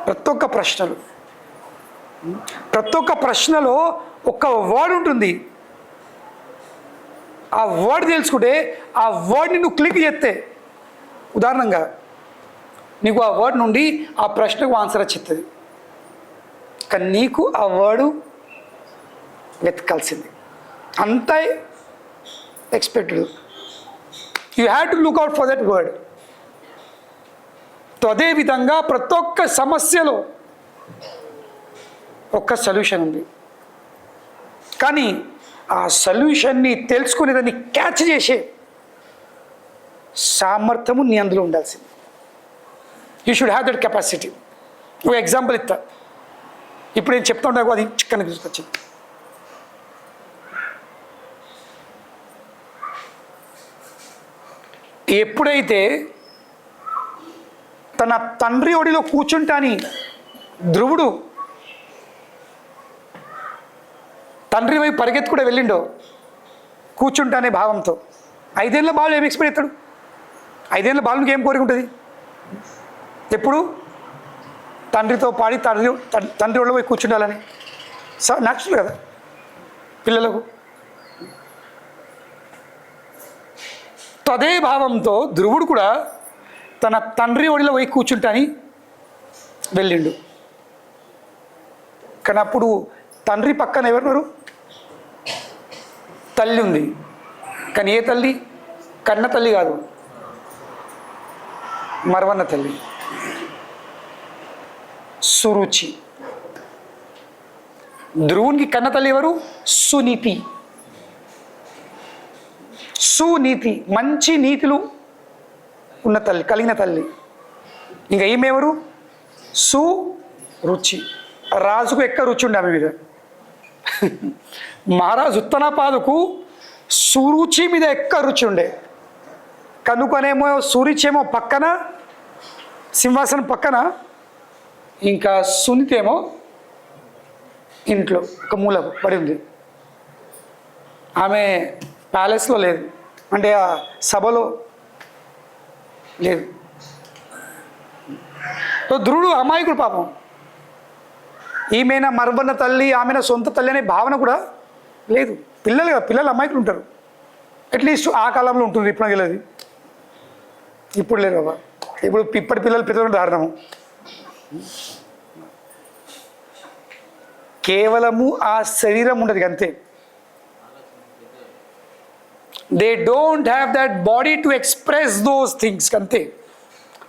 ప్రతి ఒక్క ప్రశ్నలో ఒక్క వర్డ్ ఉంటుంది, ఆ వర్డ్ తెలుసుకుంటే ఆ వర్డ్ని నువ్వు క్లిక్ చేస్తే, ఉదాహరణంగా నీకు ఆ వర్డ్ నుండి ఆ ప్రశ్నకు ఆన్సర్ వచ్చేస్తుంది, కానీ నీకు ఆ వర్డు వెతకాల్సింది, అంతా expected. You have to look out for that word. అదేవిధంగా ప్రతి ఒక్క సమస్యలో ఒక్క సొల్యూషన్ ఉంది, కానీ ఆ సొల్యూషన్ని తెలుసుకుని దాన్ని క్యాచ్ చేసే సామర్థ్యము నీ అందులో ఉండాల్సింది. You should have that capacity. ఒక ఎగ్జాంపుల్ ఇస్తా, ఇప్పుడు నేను చెప్తా ఉంటాను, అది చిక్కన గుర్తొచ్చింది. ఎప్పుడైతే తన తండ్రి ఒడిలో కూర్చుంటాని ధ్రువుడు తండ్రి వైపు పరిగెత్తు కూడా వెళ్ళిండో కూర్చుంటానే భావంతో, 5 ఏళ్ళ బాలు ఏం ఎక్స్పెక్ట్ చేస్తాడు? 5 ఏళ్ళ బాలునికి ఏం కోరిక ఉంటుంది? ఎప్పుడు తండ్రితో పాడి తండ్రి ఒడిలో పోయి కూర్చుండాలని న్యాచురల్ కదా పిల్లలకు. అదే భావంతో ధ్రువుడు కూడా తన తండ్రి ఒడిలో పోయి కూర్చుంటాని వెళ్ళిండు. కానీ అప్పుడు తండ్రి పక్కన ఎవరున్నారు? తల్లి ఉంది. కానీ ఏ తల్లి? కన్న తల్లి కాదు, మరవన్న తల్లి, సురుచి. ధ్రువునికి కన్న తల్లి ఎవరు? సునీతి. సునీతి, మంచి నీతులు ఉన్న తల్లి, కలిగిన తల్లి. ఇంకా ఈమెవరు? సురుచి. రాజుకు ఎక్క రుచి ఉండే ఆమె మీద. మహారాజు ఉత్తనపాదుకు సురుచి మీద ఎక్క రుచి ఉండే, కనుకనేమో సురుచి ఏమో పక్కన, సింహాసనం పక్కన, ఇంకా సునీతి ఏమో ఇంట్లో ఒక మూలకు పడి ఉంది. ఆమె ప్యాలెస్లో లేదు, అంటే ఆ సభలో లేదు. ధ్రువుడు అమాయకుడు పాపం. ఈమెన మరబన్న తల్లి, ఆమెన సొంత తల్లి అనే భావన కూడా లేదు. పిల్లలు అమాయకులు ఉంటారు, అట్లీస్ట్ ఆ కాలంలో ఉంటుంది, ఇప్పుడు నాకు తెలియదు, ఇప్పుడు లేదు బాబా. ఇప్పటి పిల్లలు పెద్దలు దారుణము. కేవలము ఆ శరీరం ఉండదు అంతే. They don't have that body to express those things అంతే.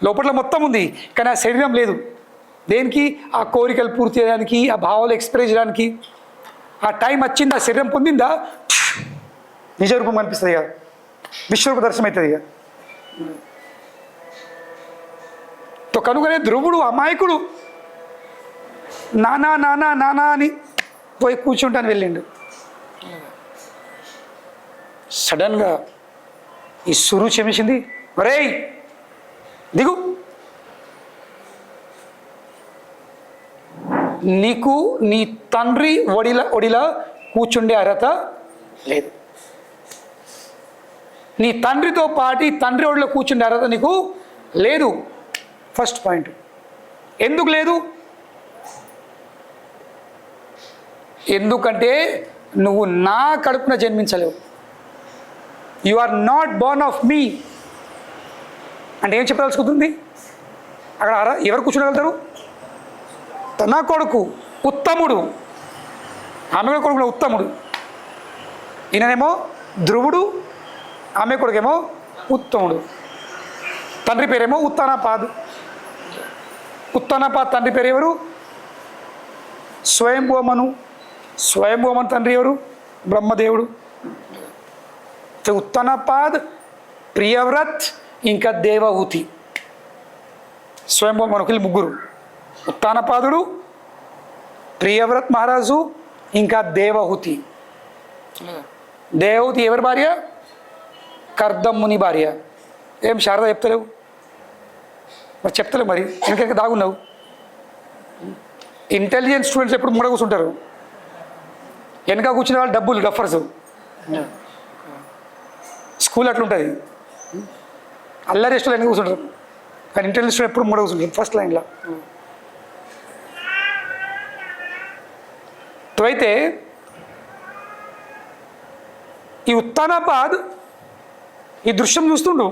లోపల మొత్తం ఉంది, కానీ ఆ శరీరం లేదు. దేనికి? ఆ కోరికలు పూర్తి చేయడానికి, ఆ భావాలు ఎక్స్ప్రెస్ చేయడానికి. ఆ టైం వచ్చింది, ఆ శరీరం పొందిందా, నిజ రూపం కనిపిస్తుంది ఇక, విశ్వరూప దర్శనం అవుతుంది ఇక. కనుకనే ధ్రువుడు అమాయకుడు నానా నానా నానా అని పోయి కూర్చుంటాను వెళ్ళిండు. సడన్గా ఈ సురుచి ఏమేసింది, ఒరేయ్ దిగు, నీకు నీ తండ్రి ఒడిలా కూర్చుండే అర్హత లేదు. నీ తండ్రితో పాటి తండ్రి ఒడిలో కూర్చుండే అర్హత నీకు లేదు. First point. ఎందుకు లేదు? ఎందుకంటే నువ్వు నా కడుపున జన్మించలేవు. You are not born of me. అంటే ఏం చెప్పదలుచుకుంటుంది అక్కడ? ఎవరు కూర్చోగలుగుతారు? తన కొడుకు ఉత్తముడు, ఆమె కొడుకు ఉత్తముడు. ఈయననేమో ధ్రువుడు, ఆమె కొడుకేమో ఉత్తముడు. తండ్రి పేరేమో ఉత్తనపాద్. ఉత్తనపాద్ తండ్రి పేరు ఎవరు? స్వయంభూమను. స్వయంభూమను తండ్రి ఎవరు? బ్రహ్మదేవుడు. ఉత్తనపాద్, ప్రియవ్రత్, ఇంకా దేవహూతి. స్వయంభూమనుకి ముగ్గురు. ఉత్తానపాదుడు, ప్రియవ్రత్ మహారాజు, ఇంకా దేవహూతి. దేవహూతి ఎవరి భార్య? కర్దమ్ముని భార్య. ఏం శారద చెప్తలేవు? మరి చెప్తలేవు, మరి వెనక దాగున్నావు. ఇంటెలిజెంట్ స్టూడెంట్స్ ఎప్పుడు ముంగడ కూర్చుంటారు, వెనక కూర్చునే వాళ్ళు డబ్బులు డఫర్స్. స్కూల్ అట్లుంటుంది, అల్లరి ఇష్టం వెనక కూర్చుంటారు, కానీ ఇంటెలిజెంట్ స్టూడెంట్ ఎప్పుడు ముంగడ కూర్చుంటారు ఫస్ట్ లైన్లో. అయితే ఈ ఉత్తానాబాద్ ఈ దృశ్యం చూస్తుండు.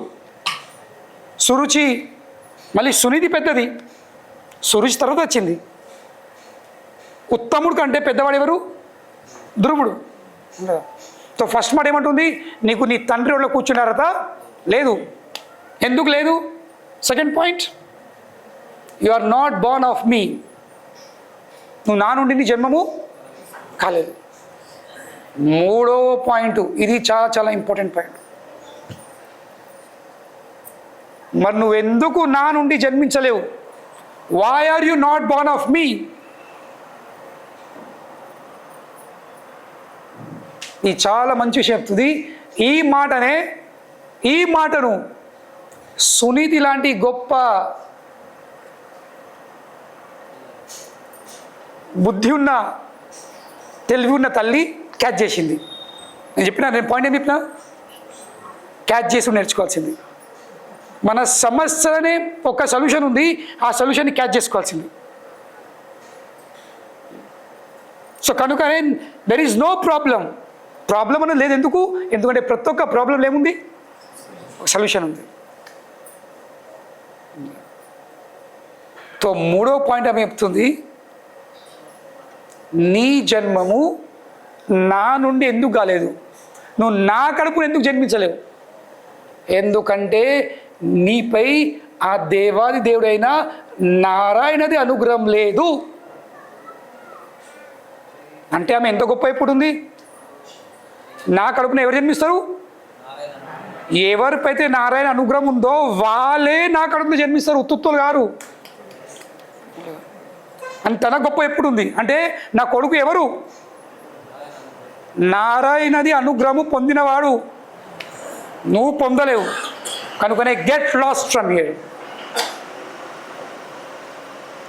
సురుచి, మళ్ళీ సునీతి పెద్దది, సురుచి తర్వాత వచ్చింది. ఉత్తముడు కంటే పెద్దవాడు ఎవరు? ధ్రువుడు. సో ఫస్ట్ మాట ఏమంటుంది? నీకు నీ తండ్రి వాళ్ళ కూర్చున్నారట లేదు. ఎందుకు లేదు? Second point, you are not born of me. నువ్వు నా నుండి నీ జన్మము కాలేదు. మూడో పాయింట్, ఇది చాలా చాలా ఇంపార్టెంట్ పాయింట్. మరి నువ్వెందుకు నా నుండి జన్మించలేవు? Why are you not born of me? ఇది చాలా మంచి విషయం చెప్తుంది. ఈ మాటను సునీతి లాంటి గొప్ప బుద్ధి ఉన్న తెలివి ఉన్న తల్లి క్యాచ్ చేసింది. నేను పాయింట్ ఏం చెప్పినా? క్యాచ్ చేసి నేర్చుకోవాల్సింది. మన సమస్యలనే ఒక సొల్యూషన్ ఉంది, ఆ సొల్యూషన్ని క్యాచ్ చేసుకోవాల్సింది. సో కనుకనే దెర్ ఈజ్ నో ప్రాబ్లం అనేది లేదు. ఎందుకంటే ప్రతి ఒక్క ప్రాబ్లం ఏముంది? ఒక సొల్యూషన్ ఉంది. సో మూడో పాయింట్ ఏమి చెప్తుంది? నీ జన్మము నా నుండి ఎందుకు కాలేదు? నువ్వు నా కడుపును ఎందుకు జన్మించలేవు? ఎందుకంటే నీపై ఆ దేవాది దేవుడైన నారాయణది అనుగ్రహం లేదు. అంటే ఆమె ఎంత గొప్ప ఇప్పుడు ఉంది. నా కడుపున ఎవరు జన్మిస్తారు? ఎవరిపైతే నారాయణ అనుగ్రహం ఉందో వాళ్ళే నా కడుపున జన్మిస్తారు, ఉత్తుత్తులు గారు. అని తన గొప్ప ఎప్పుడు ఉంది అంటే నా కొడుకు ఎవరు? నారాయణది అనుగ్రహము పొందినవాడు. నువ్వు పొందలేవు. కనుకనే గెట్ లాస్ట్ ఫ్రమ్ హియర్.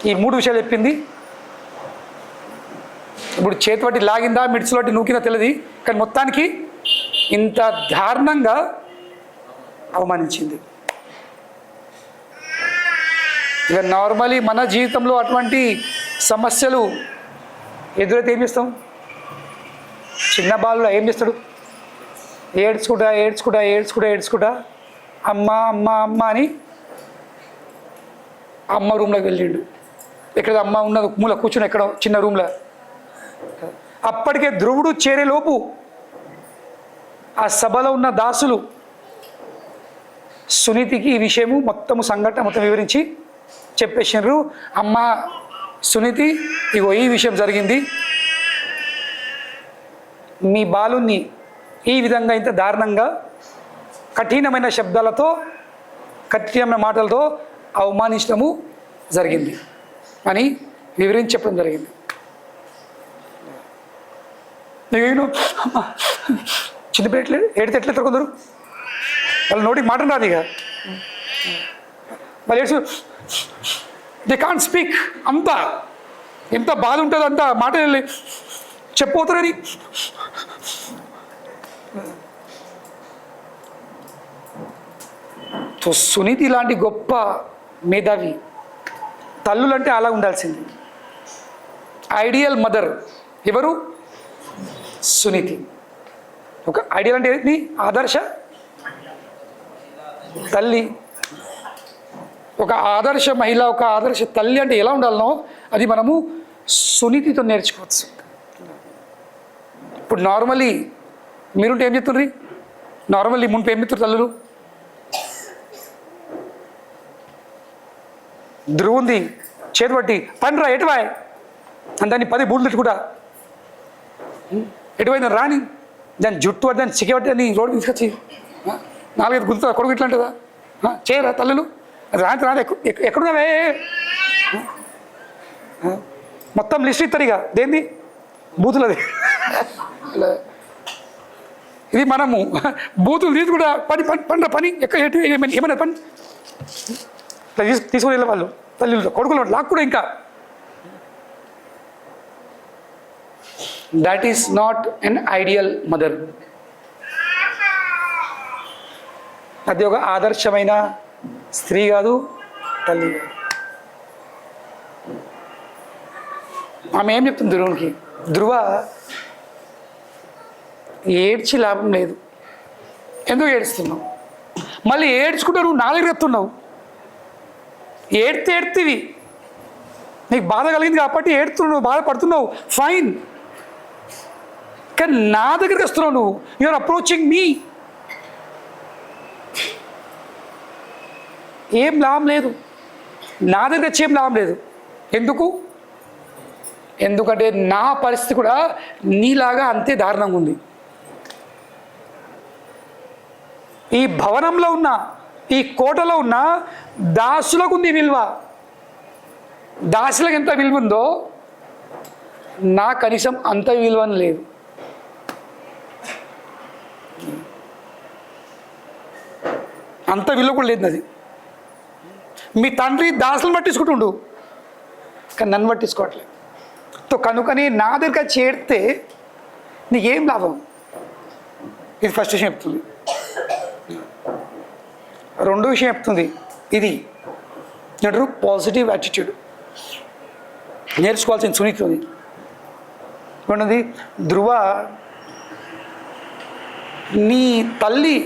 ఈ మూడు విషయాలు చెప్పింది. ఇప్పుడు చేతిపట్టి లాగిందా, మిడ్స్లోటి నూకిందా తెలియదు, కానీ మొత్తానికి ఇంత దారుణంగా అవమానించింది. ఇక నార్మలీ మన జీవితంలో అటువంటి సమస్యలు ఎదురైతే ఏం చేస్తాం? చిన్న బాలులో ఏం చేస్తాడు? ఏడ్చుకుంటా అమ్మ అమ్మ అమ్మ అని అమ్మ రూమ్లోకి వెళ్ళిండు. ఎక్కడ అమ్మ ఉన్నది మూల కూర్చుని ఎక్కడో చిన్న రూమ్లో. అప్పటికే ధ్రువుడు చేరేలోపు ఆ సభలో ఉన్న దాసులు సునీతికి ఈ విషయము మొత్తము సంఘటన మొత్తం వివరించి చెప్పేసినారు. అమ్మ సునీతి, ఇగో ఈ విషయం జరిగింది. మీ బాలుని ఈ విధంగా ఇంత దారుణంగా కఠినమైన శబ్దాలతో కఠినమైన మాటలతో అవమానించడము జరిగింది అని వివరించి చెప్పడం జరిగింది. నేను చిన్నపిల్లలు ఏడితే ఎట్లెత్తారు కొందరు, వాళ్ళ నోటికి మాట రాదు. ఇక వాళ్ళు ఏడ్చు, దే కాంట్ స్పీక్. అంతా ఎంత బాధ ఉంటుందో అంత మాట చెప్పబోతారని. సో సునీతి లాంటి గొప్ప మేధావి తల్లులంటే అలా ఉండాల్సింది. ఐడియల్ మదర్ ఎవరు? సునీతి. ఒక ఐడియల్ అంటే ఏంటి? ఆదర్శ తల్లి, ఒక ఆదర్శ మహిళ, ఒక ఆదర్శ తల్లి అంటే ఎలా ఉండాలనో అది మనము సునీతితో నేర్చుకోవచ్చు. ఇప్పుడు నార్మల్లీ మీరుంటే ఏం చెప్తుండ్రి? నార్మల్లీ మున్పు ఏం చెప్తారు తల్లులు? ధ్రువుంది చేతి పట్టి పండ్రా ఎటువాయ్ అని దాన్ని 10 బూట్లు తిట్టుకుంటా ఎటువైందని రాని దాన్ని జుట్టు పట్టి దాన్ని చికెపట్టి అని రోడ్డు తీసుకొచ్చి 4-5 గుర్తు కొడుకు ఇట్లా అంటుందా? చేయరా తల్లులు? రాని ఎక్కడున్నావే? మొత్తం లిస్ట్ ఇస్తారు ఇక దేంది బూతులది. ఇది మనము బూతులు తీసుకుంటా పని పండ్ర పని ఎక్కడ ఏమైనా పని ఇట్లా తీసుకుని వెళ్ళే వాళ్ళు తల్లిలో కొడుకులు లాక్కుడా. ఇంకా that is not an ideal mother. అది ఒక ఆదర్శమైన స్త్రీ కాదు, తల్లి కాదు. ఆమె ఏం చెప్తుంది ధ్రువునికి? ధ్రువ, ఏడ్చి లాభం లేదు. ఎందుకు ఏడుస్తున్నావు? మళ్ళీ ఏడ్చుకుంటూ నువ్వు నా దగ్గర ఎత్తున్నావు. ఏడ్తేవి నీకు బాధ కలిగింది కాబట్టి ఏడుతున్నావు, బాధపడుతున్నావు, ఫైన్. కానీ నా దగ్గరికి వస్తున్నావు నువ్వు. You're approaching me. ఏం లాభం లేదు, నా దగ్గర వచ్చి ఏం లాభం లేదు. ఎందుకంటే నా పరిస్థితి కూడా నీలాగా అంతే దారుణంగా ఉంది. ఈ భవనంలో ఉన్న, ఈ కోటలో ఉన్న దాసులకు ఉంది విలువ. దాసులకు ఎంత విలువ ఉందో నా కనీసం అంత విలువని లేదు. అంత విలువ కూడా లేదు అది. మీ తండ్రి దాసులను పట్టించుకుంటుండు, కానీ నన్ను పట్టించుకోవట్లేదు. కనుకని నా దగ్గర చేరితే నీకేం లాభం? ఇది ఫస్ట్ విషయం చెప్తుంది. రెండో విషయం చెప్తుంది, ఇది అంటారు పాజిటివ్ యాటిట్యూడ్. నేర్చుకోవాల్సిన సునీతి ఉన్నది. ధ్రువ, నీ తల్లి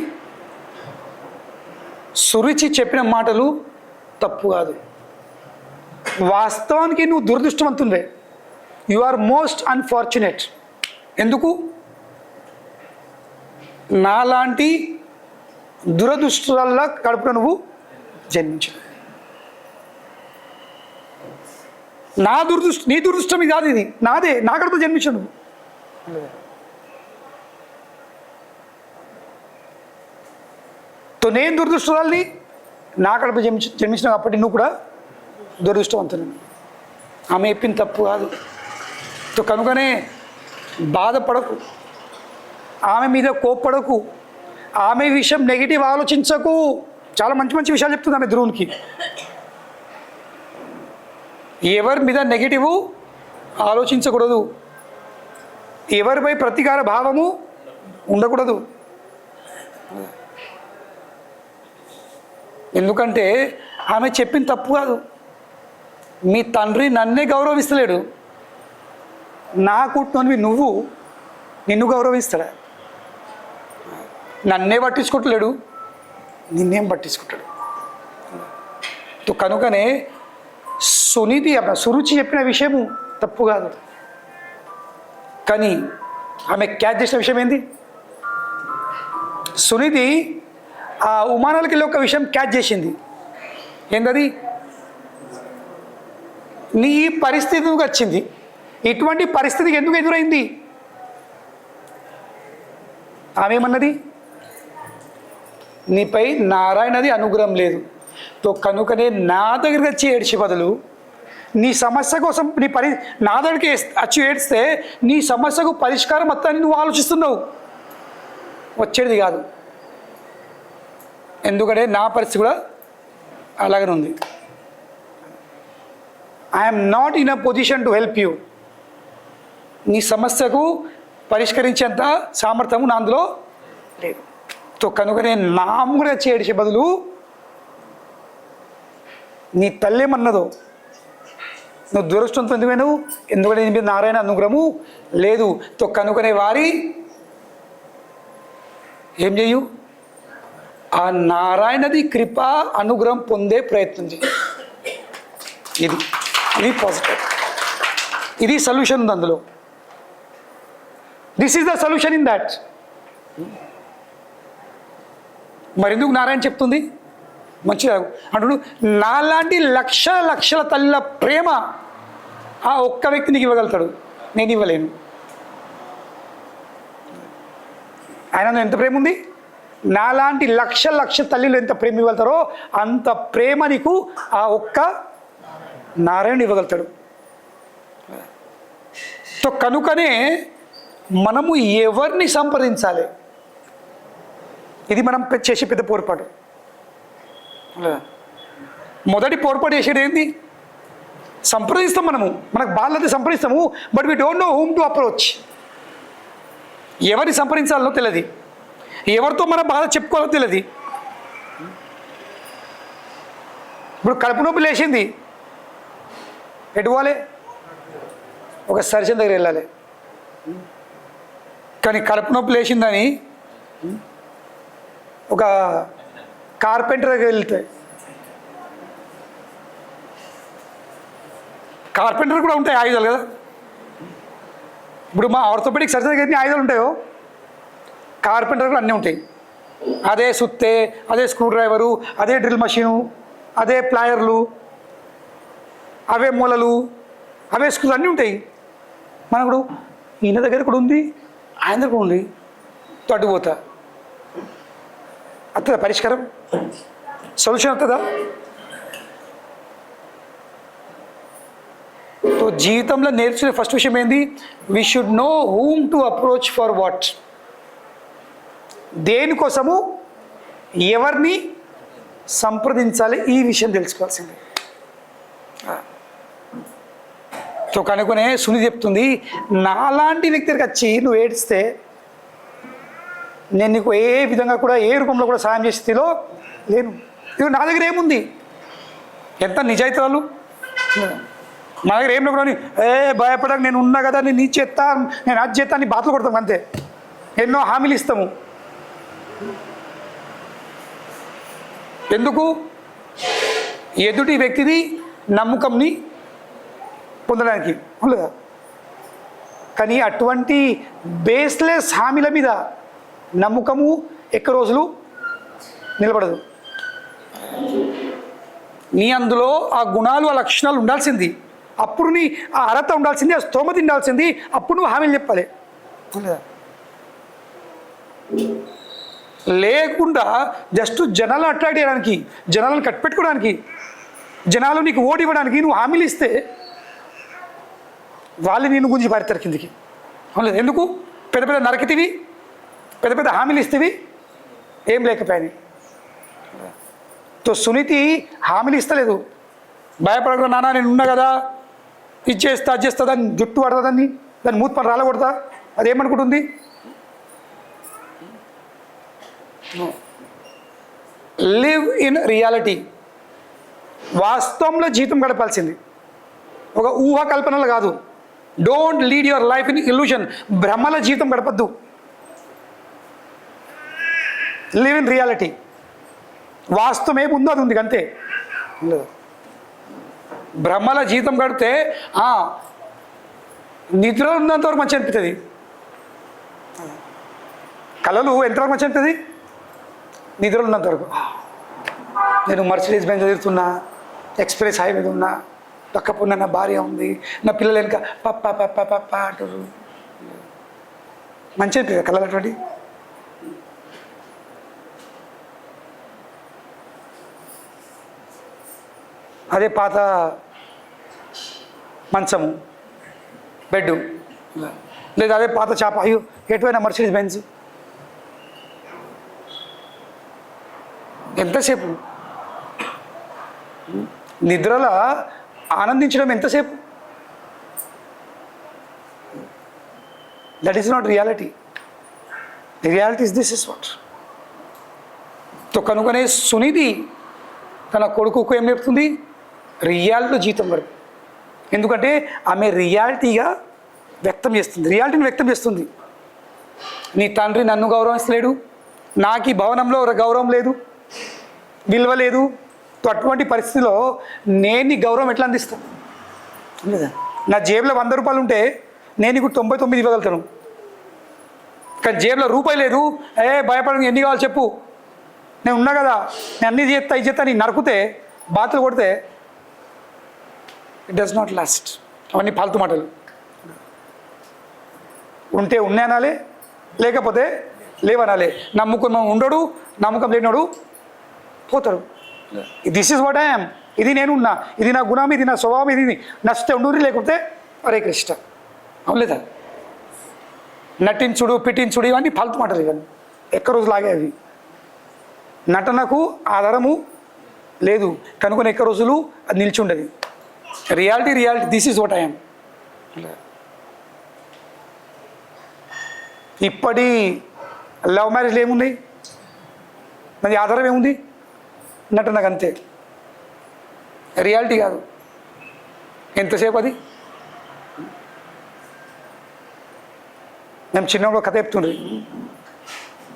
సురుచి చెప్పిన మాటలు తప్పు కాదు. వాస్తవానికి నువ్వు దురదృష్టవంతుండే. You are most unfortunate. ఎందుకు? నాలాంటి దురదృష్టాల కడుపున నువ్వు జన్మించావు. నా దురదృష్టం, నీ దురదృష్టం ఇది కాదు, ఇది నాదే. నా కడుపు జన్మించావు నువ్వు. నేను దురదృష్టాలని నా కడుపు జన్మించిన కాబట్టి నువ్వు కూడా దురదృష్టవంతులను. ఆమె చెప్పింది తప్పు కాదు. కనుకనే బాధపడకు, ఆమె మీద కోప్పడకు, ఆమె విషయం నెగిటివ్ ఆలోచించకు. చాలా మంచి మంచి విషయాలు చెప్తుంది ఆమె ధ్రువునికి. ఎవరి మీద నెగిటివ్ ఆలోచించకూడదు, ఎవరిపై ప్రతీకార భావము ఉండకూడదు. ఎందుకంటే ఆమె చెప్పింది తప్పు కాదు. మీ తండ్రి నన్నే గౌరవిస్తలేడు, నా కూర్చొని నువ్వు నిన్ను గౌరవిస్తాడా? నన్నే పట్టించుకోవట్లేడు, నిన్నేం పట్టించుకుంటాడు? కనుకనే సురుచి చెప్పిన విషయము తప్పు కాదు. కానీ ఆమె క్యాచ్ చేసిన విషయం ఏంది? సునిధి ఆ ఉమానాలకి వెళ్ళి ఒక విషయం క్యాచ్ చేసింది. ఏంటది? నీ పరిస్థితి వచ్చింది, ఇటువంటి పరిస్థితికి ఎందుకు ఎదురైంది? ఆమె ఏమన్నది? నీపై నారాయణది అనుగ్రహం లేదు. కనుకనే నా దగ్గరికి వచ్చి ఏడ్చే బదులు నీ సమస్య కోసం నా దగ్గరికి వచ్చి ఏడ్స్తే నీ సమస్యకు పరిష్కారం మొత్తాన్ని నువ్వు ఆలోచిస్తున్నావు, వచ్చేది కాదు. ఎందుకంటే నా పరిస్థితి కూడా అలాగనే ఉంది. I'm not in a position to help you. నీ సమస్యకు పరిష్కరించేంత సామర్థ్యము నా అందులో లేదు. కనుకనే నాముగా చేసే బదులు నీ తల్లేమన్నదో నువ్వు దురదృష్టంతో ఎందుకు? ఎందుకంటే నీ మీద నారాయణ అనుగ్రహము లేదు. కనుకనే వారి ఏం చేయు? ఆ నారాయణది కృప అనుగ్రహం పొందే ప్రయత్నం చేయి. ఇది పాజిటివ్, ఇది సొల్యూషన్ ఉంది అందులో. This is the solution in that. మరెందుకు నారాయణ చెప్తుంది? మంచిగా అంటుడు, నాలాంటి లక్షల తల్లిల ప్రేమ ఆ ఒక్క వ్యక్తి నీకు ఇవ్వగలుగుతాడు, నేను ఇవ్వలేను. ఆయన ఎంత ప్రేమ ఉంది? నాలాంటి లక్ష తల్లిలు ఎంత ప్రేమ ఇవ్వగలుగుతారో అంత ప్రేమ నీకు ఆ ఒక్క నారాయణ ఇవ్వగలుగుతాడు. కనుకనే మనము ఎవరిని సంప్రదించాలి? ఇది మనం చేసే పెద్ద పొరపాటు. మొదటి పొరపాటు చేసేది ఏంటి? సంప్రదిస్తాం, మనకు బాధ్యత సంప్రదిస్తాము, but we don't know whom to approach. ఎవరిని సంప్రదించాలో తెలియదు, ఎవరితో మన బాధ చెప్పుకోవాలో తెలియదు. ఇప్పుడు కడుపు నొప్పి లేచింది, ఎటు పోవాలి? ఒక సర్జన్ దగ్గర వెళ్ళాలి. కానీ కడుపు నొప్పి లేచిందని ఒక కార్పెంటర్ దగ్గర వెళ్తే కార్పెంటర్ కూడా ఉంటాయి ఆయుధాలు కదా. ఇప్పుడు మా ఆర్థోపెడిక్ సర్జరీకి ఎన్ని ఆయుధాలు ఉంటాయో కార్పెంటర్ కూడా అన్నీ ఉంటాయి. అదే సుత్తే, అదే స్క్రూ డ్రైవరు, అదే డ్రిల్ మషీను, అదే ప్లాయర్లు, అవే మూలలు, అవే స్క్రూలు అన్నీ ఉంటాయి. మనకు ఈయన దగ్గర కూడా ఉంది, ఆయన దగ్గర కూడా ఉంది. తట్టుపోతా వస్తుందా పరిష్కారం, సొల్యూషన్ వస్తుందా? సో జీవితంలో నేర్చుకునే ఫస్ట్ విషయం ఏంది? We should know whom to approach for what. దేనికోసము ఎవరిని సంప్రదించాలి, ఈ విషయం తెలుసుకోవాల్సిందే. సో కనుకొనే సుని చెప్తుంది, నాలాంటి వ్యక్తి దగ్గరికి వచ్చి నువ్వు ఏడిస్తే నేను నీకు ఏ విధంగా కూడా ఏ రూపంలో కూడా సాయం చేసే స్థితిలో లేను. ఇవి నా దగ్గర ఏముంది, ఎంత నిజాయితీ వాళ్ళు. మా దగ్గర ఏం లేకుండా భయపడక నేను ఉన్నా కదా, నేను నీ చేస్తా, నేను అది చేస్తా అని బాధలు కొడతాం అంతే. ఎన్నో హామీలు ఇస్తాము. ఎందుకు? ఎదుటి వ్యక్తిది నమ్మకంని పొందడానికి లేదా. కానీ అటువంటి బేస్లెస్ హామీల మీద నమ్మకము ఎక్కువ రోజులు నిలబడదు. నీ అందులో ఆ గుణాలు, ఆ లక్షణాలు ఉండాల్సింది. అప్పుడు నీ ఆ అర్హత ఉండాల్సింది, ఆ స్తోమత ఉండాల్సింది. అప్పుడు నువ్వు హామీలు చెప్పాలి. లేకుండా జస్ట్ జనాలను అట్రాక్ట్ చేయడానికి, జనాలను కట్టిపెట్టుకోవడానికి, జనాలు నీకు ఓటు ఇవ్వడానికి నువ్వు హామీలు ఇస్తే వాళ్ళు నేను గురించి పారితారు కిందికి. అవును, ఎందుకు? పెద్ద పెద్ద నరకతివి, పెద్ద పెద్ద హామీలు ఇస్తేవి, ఏం లేకపోయాయి. తో సునీతి హామీలు ఇస్తలేదు. భయపడకుండా నాన్న నేను ఉన్నా కదా, ఇది చేస్తా అది చేస్తా, దాన్ని జుట్టు పడుతుందని దాన్ని మూత పని రాలగొడతా, అదేమనుకుంటుంది? Live in reality. వాస్తవంలో జీవితం గడపాల్సింది, ఒక ఊహాకల్పనలు కాదు. Don't lead your life in illusion. భ్రమల జీవితం గడపద్దు. Live in reality. వాస్తవం ఏముందో అది ఉంది అంతే. భ్రమల జీవితం గడితే నిద్ర ఉన్నంతవరకు మంచి అనిపిస్తుంది. కళలు ఎంతవరకు మంచి అనిపిస్తుంది? నిద్రలు ఉన్నంతవరకు. నేను మర్సిడీస్ బెంజ్ తిరుగుతున్నా, ఎక్స్ప్రెస్ హైవే మీద ఉన్నా, పక్కపున్న నా భార్య ఉంది, నా పిల్లలు వెనక పప్ప పప్ప పప్ప అంటారు. మంచి అనిపిస్తుంది కళలు అటువంటి. అదే పాత మంచము, బెడ్డు, లేదా అదే పాత చేప, అయ్యో ఎటువైనా మర్సిడీస్ బెంజ్. ఎంతసేపు నిద్రలో ఆనందించడం? ఎంతసేపు? That is not reality. Reality is this is what. తో కనుకనే సునిధి తన కొడుకుకు ఏం చెప్తుంది? రియాలిటీలో జీవితం గడుపు. ఎందుకంటే ఆమె రియాలిటీగా వ్యక్తం చేస్తుంది, రియాలిటీని వ్యక్తం చేస్తుంది. నీ తండ్రి నన్ను గౌరవిస్తలేడు, నాకు ఈ భవనంలో గౌరవం లేదు, విలువ లేదు. అటువంటి పరిస్థితిలో నేను నీ గౌరవం ఎట్లా అందిస్తాను? లేదా నా జేబులో 100 రూపాయలు ఉంటే నేను నీకు 99 ఇవ్వగలుగుతాను. కానీ జేబులో రూపాయి లేదు, భయపడని ఎన్ని కావాలి చెప్పు, నేను ఉన్నా కదా, నేను అన్నీ చేస్తా ఇది చేస్తా, నీ నరుకుతే బాతులు కొడితే ఇట్ డస్ నాట్ లాస్ట్. అవన్నీ ఫాల్తు మాటలు. ఉంటే ఉన్నానాలే, లేకపోతే లేవనాలే. నమ్ముకున్న ఉండడు, నమ్మకం లేనివాడు పోతాడు. This is what I'm. ఇది నేను ఉన్నా, ఇది నా గుణం, ఇది నా స్వభావం, ఇది నచ్చితే ఉండురి, లేకపోతే హరే కృష్ణ. అవును లేదా? నటించుడు, పిటించుడు, ఇవన్నీ ఫాల్తు మాటలు. ఇవన్నీ ఎక్క రోజు లాగే అవి. నటనకు ఆధారము లేదు కనుకొని ఎక్క రోజులు అది నిలిచి ఉండదు. Reality reality, this is what I'm. ఇప్పటి లవ్ మ్యారేజ్లు ఏమున్నాయి? మరి ఆధారం ఏముంది? నటనకు అంతే, రియాలిటీ కాదు. ఎంతసేపు అది? మేము చిన్నప్పుడు కథ చెప్తుండ్రి.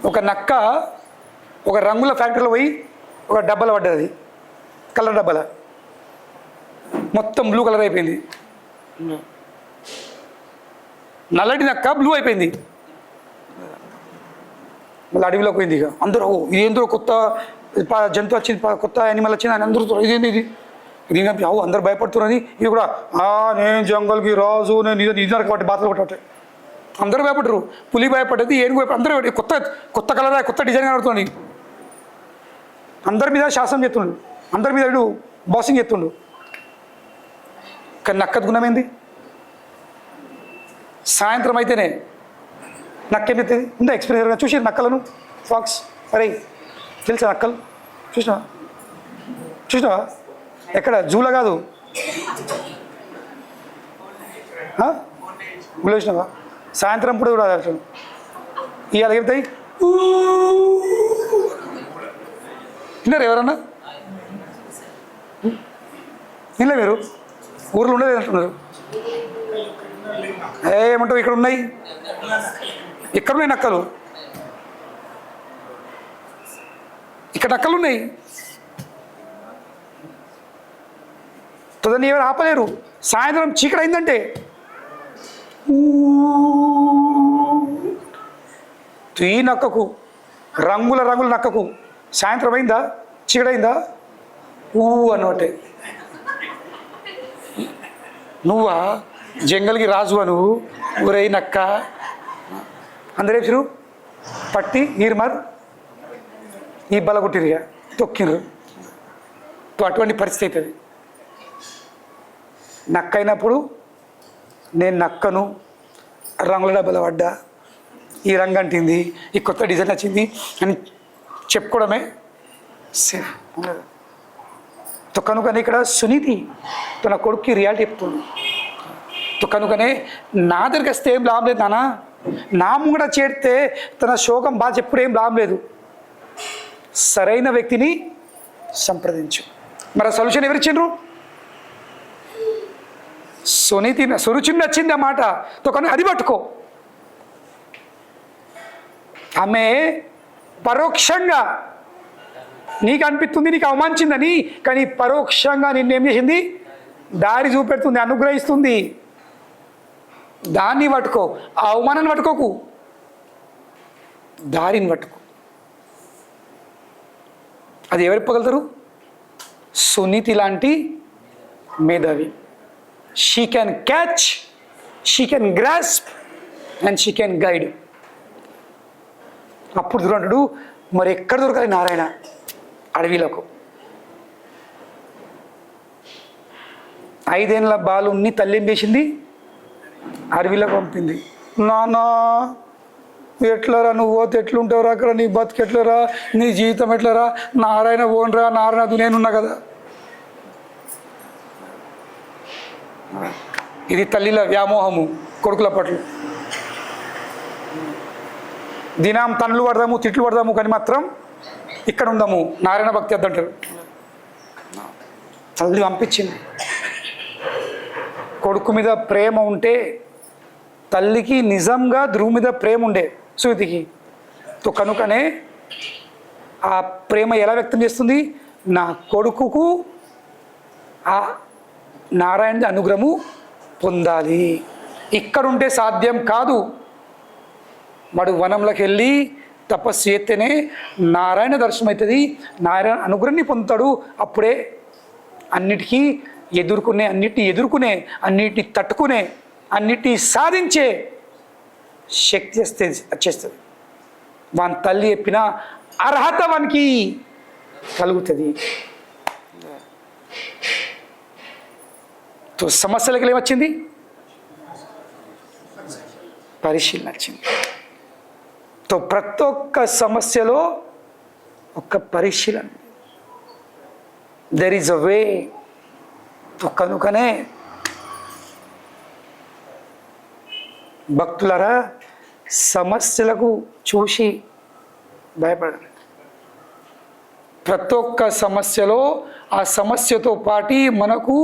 ఒక నక్క ఒక రంగుల ఫ్యాక్టరీలో పోయి ఒక డబ్బాలో పడ్డది, అది కలర్ డబ్బాల మొత్తం బ్లూ కలర్ అయిపోయింది. నల్లటి నక్క బ్లూ అయిపోయింది. మళ్ళీ అడవిలోకి పోయింది. ఇక అందరూ ఇదేందో కొత్త జంతువు వచ్చింది, కొత్త యానిమల్ వచ్చింది అని అందరూ ఇదేంది ఇది ఇది అందరు భయపడుతున్నది. ఇది కూడా నేను జంగల్కి రాజు, నేను ఇది కాబట్టి బాధలు కొట్టే అందరూ భయపడరు. పులి భయపడ్డది, ఏనుగు భయపడి అందరూ కొత్త కొత్త కలర్ కొత్త డిజైన్ కడుతుంది. అందరి మీద శాసనం చేస్తుండు, అందరి మీద వీడు బాసింగ్ చేస్తుండు. కానీ నక్కది గుణమైంది. సాయంత్రం అయితేనే నక్కేం చెప్తుంది ఉందా ఎక్స్పీరియన్స్ చూసి నక్కలను ఫాక్స్ అరే తెలుసా నక్కలు చూసినావా ఎక్కడ జూలో కాదు ఊళ్ళో చూసినావా సాయంత్రం ఇప్పుడు కూడా ఇవాళ చెప్తాయి విన్నారు ఎవరన్నా వినలే మీరు ఊర్లో ఉండేది అంటున్నారు ఏమంటావు ఇక్కడ ఉన్నాయి ఎక్కడున్నాయి నక్కలు ఇక్కడ నక్కలు ఉన్నాయి తొదని ఎవరు ఆపలేరు సాయంత్రం చీకటి అయిందంటే ఈ నక్కకు రంగుల రంగుల నక్కకు సాయంత్రం అయిందా చీకటి అయిందా అన్నట్టే నువ్వా జంగల్కి రాజువా నువ్వు ఊరై నక్క అందరూ చెరు పట్టి నీరుమార్ ఈ బల కొట్టిరుగా తొక్కినరు అటువంటి పరిస్థితి అవుతుంది నక్క అయినప్పుడు నేను నక్కను రంగుల డబ్బల పడ్డా ఈ రంగు అంటింది ఈ కొత్త డిజైన్ వచ్చింది అని చెప్పుకోవడమే సేఫ్ కనుకనే ఇక్కడ సునీతి తన కొడుక్కి రియాలిటీ చెప్తుంది కనుకనే నా దగ్గరికి వస్తే ఏం లాభం లేదు నాన్న నా ముంగడ చేరితే తన శోకం బాగా చెప్పుడు ఏం లాభం లేదు సరైన వ్యక్తిని సంప్రదించు మరి సొల్యూషన్ ఎవరిచ్చిండ్రు సురుచిని నచ్చింది ఆ మాట కానీ అది పట్టుకో ఆమె పరోక్షంగా నీకు అనిపిస్తుంది నీకు అవమానించిందని కానీ పరోక్షంగా నిన్నేం చేసింది దారి చూపెడుతుంది అనుగ్రహిస్తుంది దాన్ని పట్టుకో ఆ అవమానాన్ని పట్టుకోకు దారిని పట్టుకో అది ఎవరు ఇప్పగలుగుతారు సునీతి లాంటి మేధావి she can catch she can grasp and she can guide అప్పుడు దూరంటాడు మరి ఎక్కడ దొరకాలి నారాయణ అడవిలకు 5 ఏళ్ళ బాలుని తల్లి ఏం చేసింది అడవిలోకి పంపింది నానా ఎట్లరా నువ్వు పోతే ఎట్లుంటావురా అక్కడ నీ బతుకు ఎట్లరా నీ జీవితం ఎట్లరా నారాయణ ఓన్రా నారాయణ నేనున్నా కదా ఇది తల్లిల వ్యామోహము కొడుకుల పట్ల దినం తన్నులు పడదాము తిట్లు పడదాము కానీ మాత్రం ఇక్కడ ఉందాము నారాయణ భక్తి వద్దంటారు తల్లి పంపించింది కొడుకు మీద ప్రేమ ఉంటే తల్లికి నిజంగా ధ్రువు మీద ప్రేమ ఉండే సునీతికి కనుకనే ఆ ప్రేమ ఎలా వ్యక్తం చేస్తుంది నా కొడుకుకు ఆ నారాయణ అనుగ్రహము పొందాలి ఇక్కడుంటే సాధ్యం కాదు వాడు వనంలోకి వెళ్ళి తపస్సు చేస్తేనే నారాయణ దర్శనం అవుతుంది నారాయణ అనుగ్రహాన్ని పొందుతాడు అప్పుడే అన్నిటికీ ఎదుర్కొనే అన్నిటిని తట్టుకునే అన్నిటినీ సాధించే శక్తి వచ్చేస్తుంది వాని తల్లి చెప్పిన అర్హత వానికి కలుగుతుంది సమస్యలకి ఏమొచ్చింది పరిశీలన వచ్చింది ప్రతి ఒక్క సమస్యలో ఒక పరిశీలన దెర్ ఈజ్ అ వే కనుకనే భక్తులరా సమస్యలకు చూసి భయపడండి ప్రతి ఒక్క సమస్యలో ఆ సమస్యతో పాటు మనకు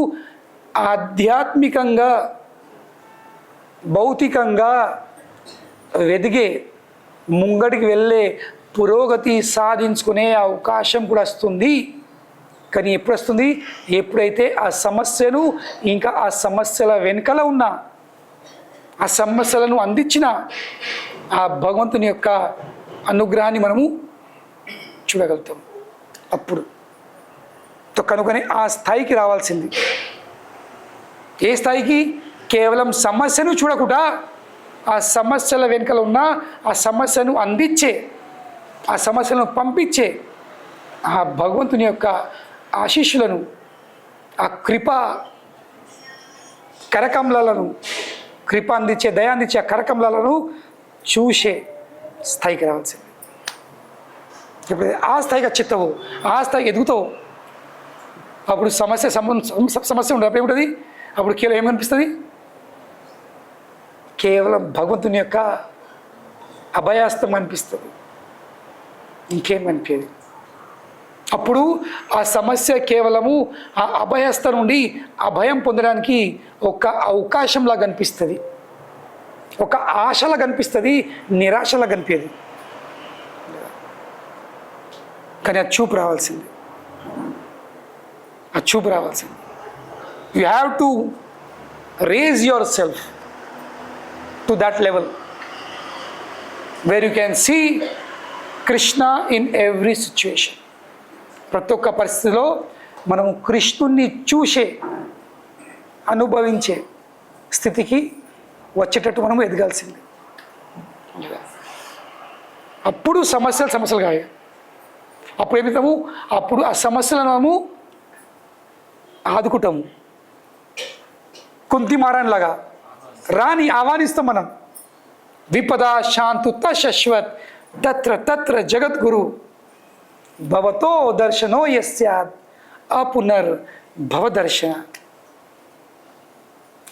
ఆధ్యాత్మికంగా భౌతికంగా ఎదిగే ముంగడికి వెళ్ళే పురోగతి సాధించుకునే అవకాశం కూడా వస్తుంది. కానీ ఎప్పుడు వస్తుంది? ఎప్పుడైతే ఆ సమస్యను ఇంకా ఆ సమస్యల వెనుకల ఉన్న ఆ సమస్యలను అందించిన ఆ భగవంతుని యొక్క అనుగ్రహాన్ని మనము చూడగలుగుతాం. అప్పుడు కనుకనే ఆ స్థాయికి రావాల్సింది. ఏ స్థాయికి? కేవలం సమస్యను చూడకుండా ఆ సమస్యల వెనుకల ఉన్న ఆ సమస్యను అందించే, ఆ సమస్యలను పంపించే ఆ భగవంతుని యొక్క ఆశీస్సులను, ఆ కృప కరకమలను, కృప అందించే, దయ అందించే ఆ కరకమలను చూసే స్థాయికి రావాల్సింది. ఇప్పుడు ఆ స్థాయికి చిత్తవు, ఆ స్థాయికి ఎదుగుతావు, అప్పుడు సమస్య ఉండదు. అప్పుడు ఏముంటుంది? అప్పుడు కేవలం ఏం కనిపిస్తుంది? కేవలం భగవంతుని యొక్క అభయాస్తం అనిపిస్తుంది, ఇంకేం అనిపించదు. అప్పుడు ఆ సమస్య కేవలము ఆ అభయస్థ నుండి అభయం పొందడానికి ఒక అవకాశంలా కనిపిస్తుంది, ఒక ఆశలా కనిపిస్తుంది, నిరాశలా కనిపించదు. కానీ ఆ చూపు రావాల్సింది, ఆ చూపు రావాల్సింది. You have to raise your self to that level where you can see Krishna in every situation. ప్రతి ఒక్క పరిస్థితిలో మనము కృష్ణుణ్ణి చూసే, అనుభవించే స్థితికి వచ్చేటట్టు మనము ఎదగాల్సింది. అప్పుడు సమస్యలు కాదు. అప్పుడు ఏమిస్తాము? అప్పుడు ఆ సమస్యలను మనము ఆదుకుంటాము. కుంతి మారాన్లాగా రాని ఆహ్వానిస్తాం మనం. విపద శాంతుత శశ్వత్ తత్ర తత్ర జగద్గురు భవతో దర్శనో యస్యాత్ అపునర్ భవదర్శన.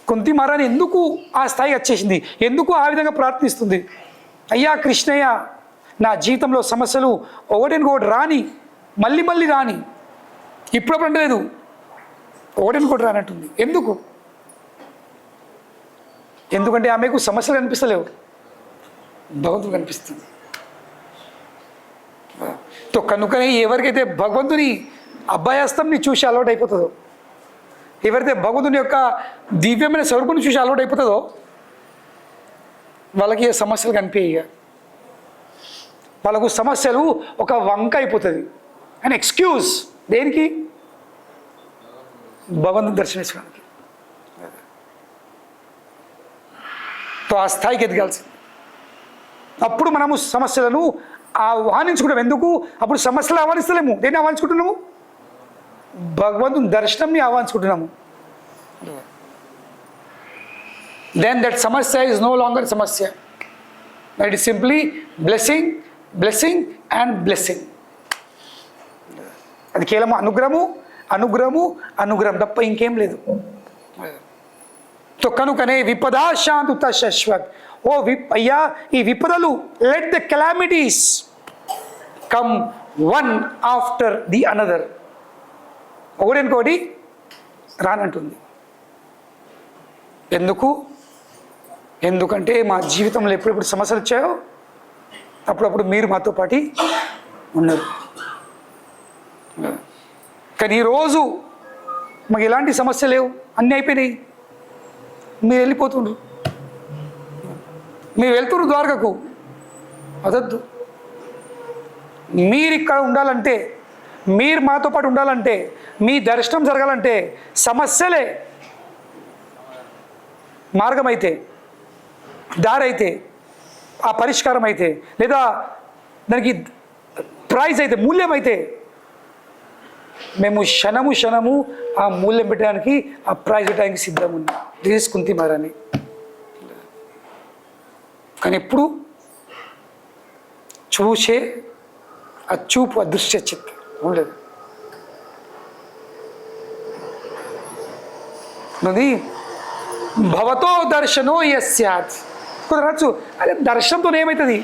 కుంతి మహారాణి ఎందుకు ఆ స్థాయి వచ్చేసింది? ఎందుకు ఆ విధంగా ప్రార్థిస్తుంది? అయ్యా కృష్ణయ్య, నా జీవితంలో సమస్యలు ఒకటి రాని, మళ్ళీ మళ్ళీ రాని, ఇప్పుడప్పుడు అంటే లేదు, ఒకటి రానట్టుంది. ఎందుకంటే ఆమెకు సమస్యలు కనిపిస్తలేవు, భగవంతుడు కనిపిస్తుంది. కనుకనే ఎవరికైతే భగవంతుని అభయాస్తంని చూసి అలవాటు అయిపోతుందో, ఎవరైతే భగవంతుని యొక్క దివ్యమైన స్వరూపుని చూసి అలవాటు అయిపోతుందో వాళ్ళకి ఏ సమస్యలు కనిపించ, వాళ్ళకు సమస్యలు ఒక వంక అయిపోతుంది. అండ్ ఎక్స్క్యూజ్ దేనికి? భగవంతుని దర్శనించడానికి. ఆ స్థాయికి ఎదగాల్సింది. అప్పుడు మనము సమస్యలను ఆహ్వానించుకుంటాం. ఎందుకు? అప్పుడు సమస్యలు ఆహ్వానిస్తలేము. దేన్ని ఆహ్వానించుకుంటున్నాము? భగవంతుని దర్శనంని ఆహ్వానించుకుంటున్నాము. దెన్ దట్ సమస్య ఈజ్ నో లాంగర్ సమస్య. That is simply blessing, blessing and blessing. అది కేవలం అనుగ్రహము, అనుగ్రహము, అనుగ్రహం తప్ప ఇంకేం లేదు. కనుకనే విపదా శాంతుత శశ్వత్. అయ్యా, ఈ విపదలు, let the calamities come one after the another. ఒకటి రానంటుంది. ఎందుకంటే మా జీవితంలో ఎప్పుడెప్పుడు సమస్యలు వచ్చాయో అప్పుడప్పుడు మీరు మాతో పాటు ఉన్నారు. కానీ ఈరోజు మాకు ఎలాంటి సమస్య లేవు, అన్నీ అయిపోయినాయి. మీరు వెళ్ళిపోతుండ్రు, మీరు వెళ్తున్నారు ద్వారకకు. అదద్దు. మీరు ఇక్కడ ఉండాలంటే, మీరు మాతో పాటు ఉండాలంటే, మీ దర్శనం జరగాలంటే సమస్యలే మార్గం అయితే, దారి అయితే, ఆ పరిష్కారం అయితే, లేదా దానికి ప్రైజ్ అయితే, మూల్యం అయితే, మేము క్షణము ఆ మూల్యం పెట్టడానికి, ఆ ప్రైజ్ పెట్టడానికి సిద్ధం ఉన్నాం. దిస్ కుంతి మహారాణి. కానీ ఎప్పుడు చూసే ఆ చూపు, అదృశ్య చిత్తం ఉండలేదు. భవతో దర్శనో యస్యాత్. కుదరచ్చు. అదే దర్శనంతో ఏమవుతుంది?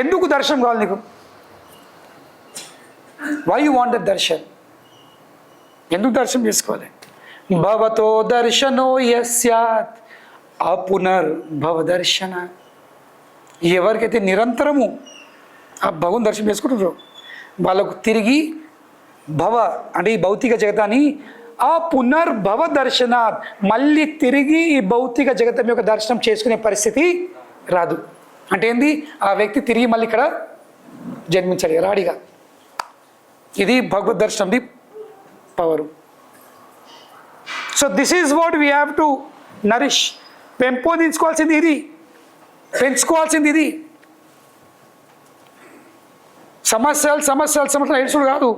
ఎందుకు దర్శనం కావాలి నీకు? Why you want darshan? ఎందుకు దర్శనం చేసుకోవాలి? భవతో దర్శనో యస్యాత్ ఆ పునర్భవ దర్శన. ఎవరికైతే నిరంతరము ఆ భగవంతుని దర్శనం చేసుకుంటారో వాళ్ళకు తిరిగి భవ అంటే ఈ భౌతిక జగతాన్ని ఆ పునర్భవ దర్శనాత్ మళ్ళీ తిరిగి ఈ భౌతిక జగతం యొక్క దర్శనం చేసుకునే పరిస్థితి రాదు. అంటే ఏంది, ఆ వ్యక్తి తిరిగి మళ్ళీ ఇక్కడ జన్మించాడు రాడిగా. ఇది భగవద్ దర్శనంది power. So this is what we have to nourish. పెంపొందించుకోవాల్సింది ఇది, పెంచుకోవాల్సింది ఇది. సమస్యలు సమస్యలు సమస్యలు ఏడ్చుడు కాదు.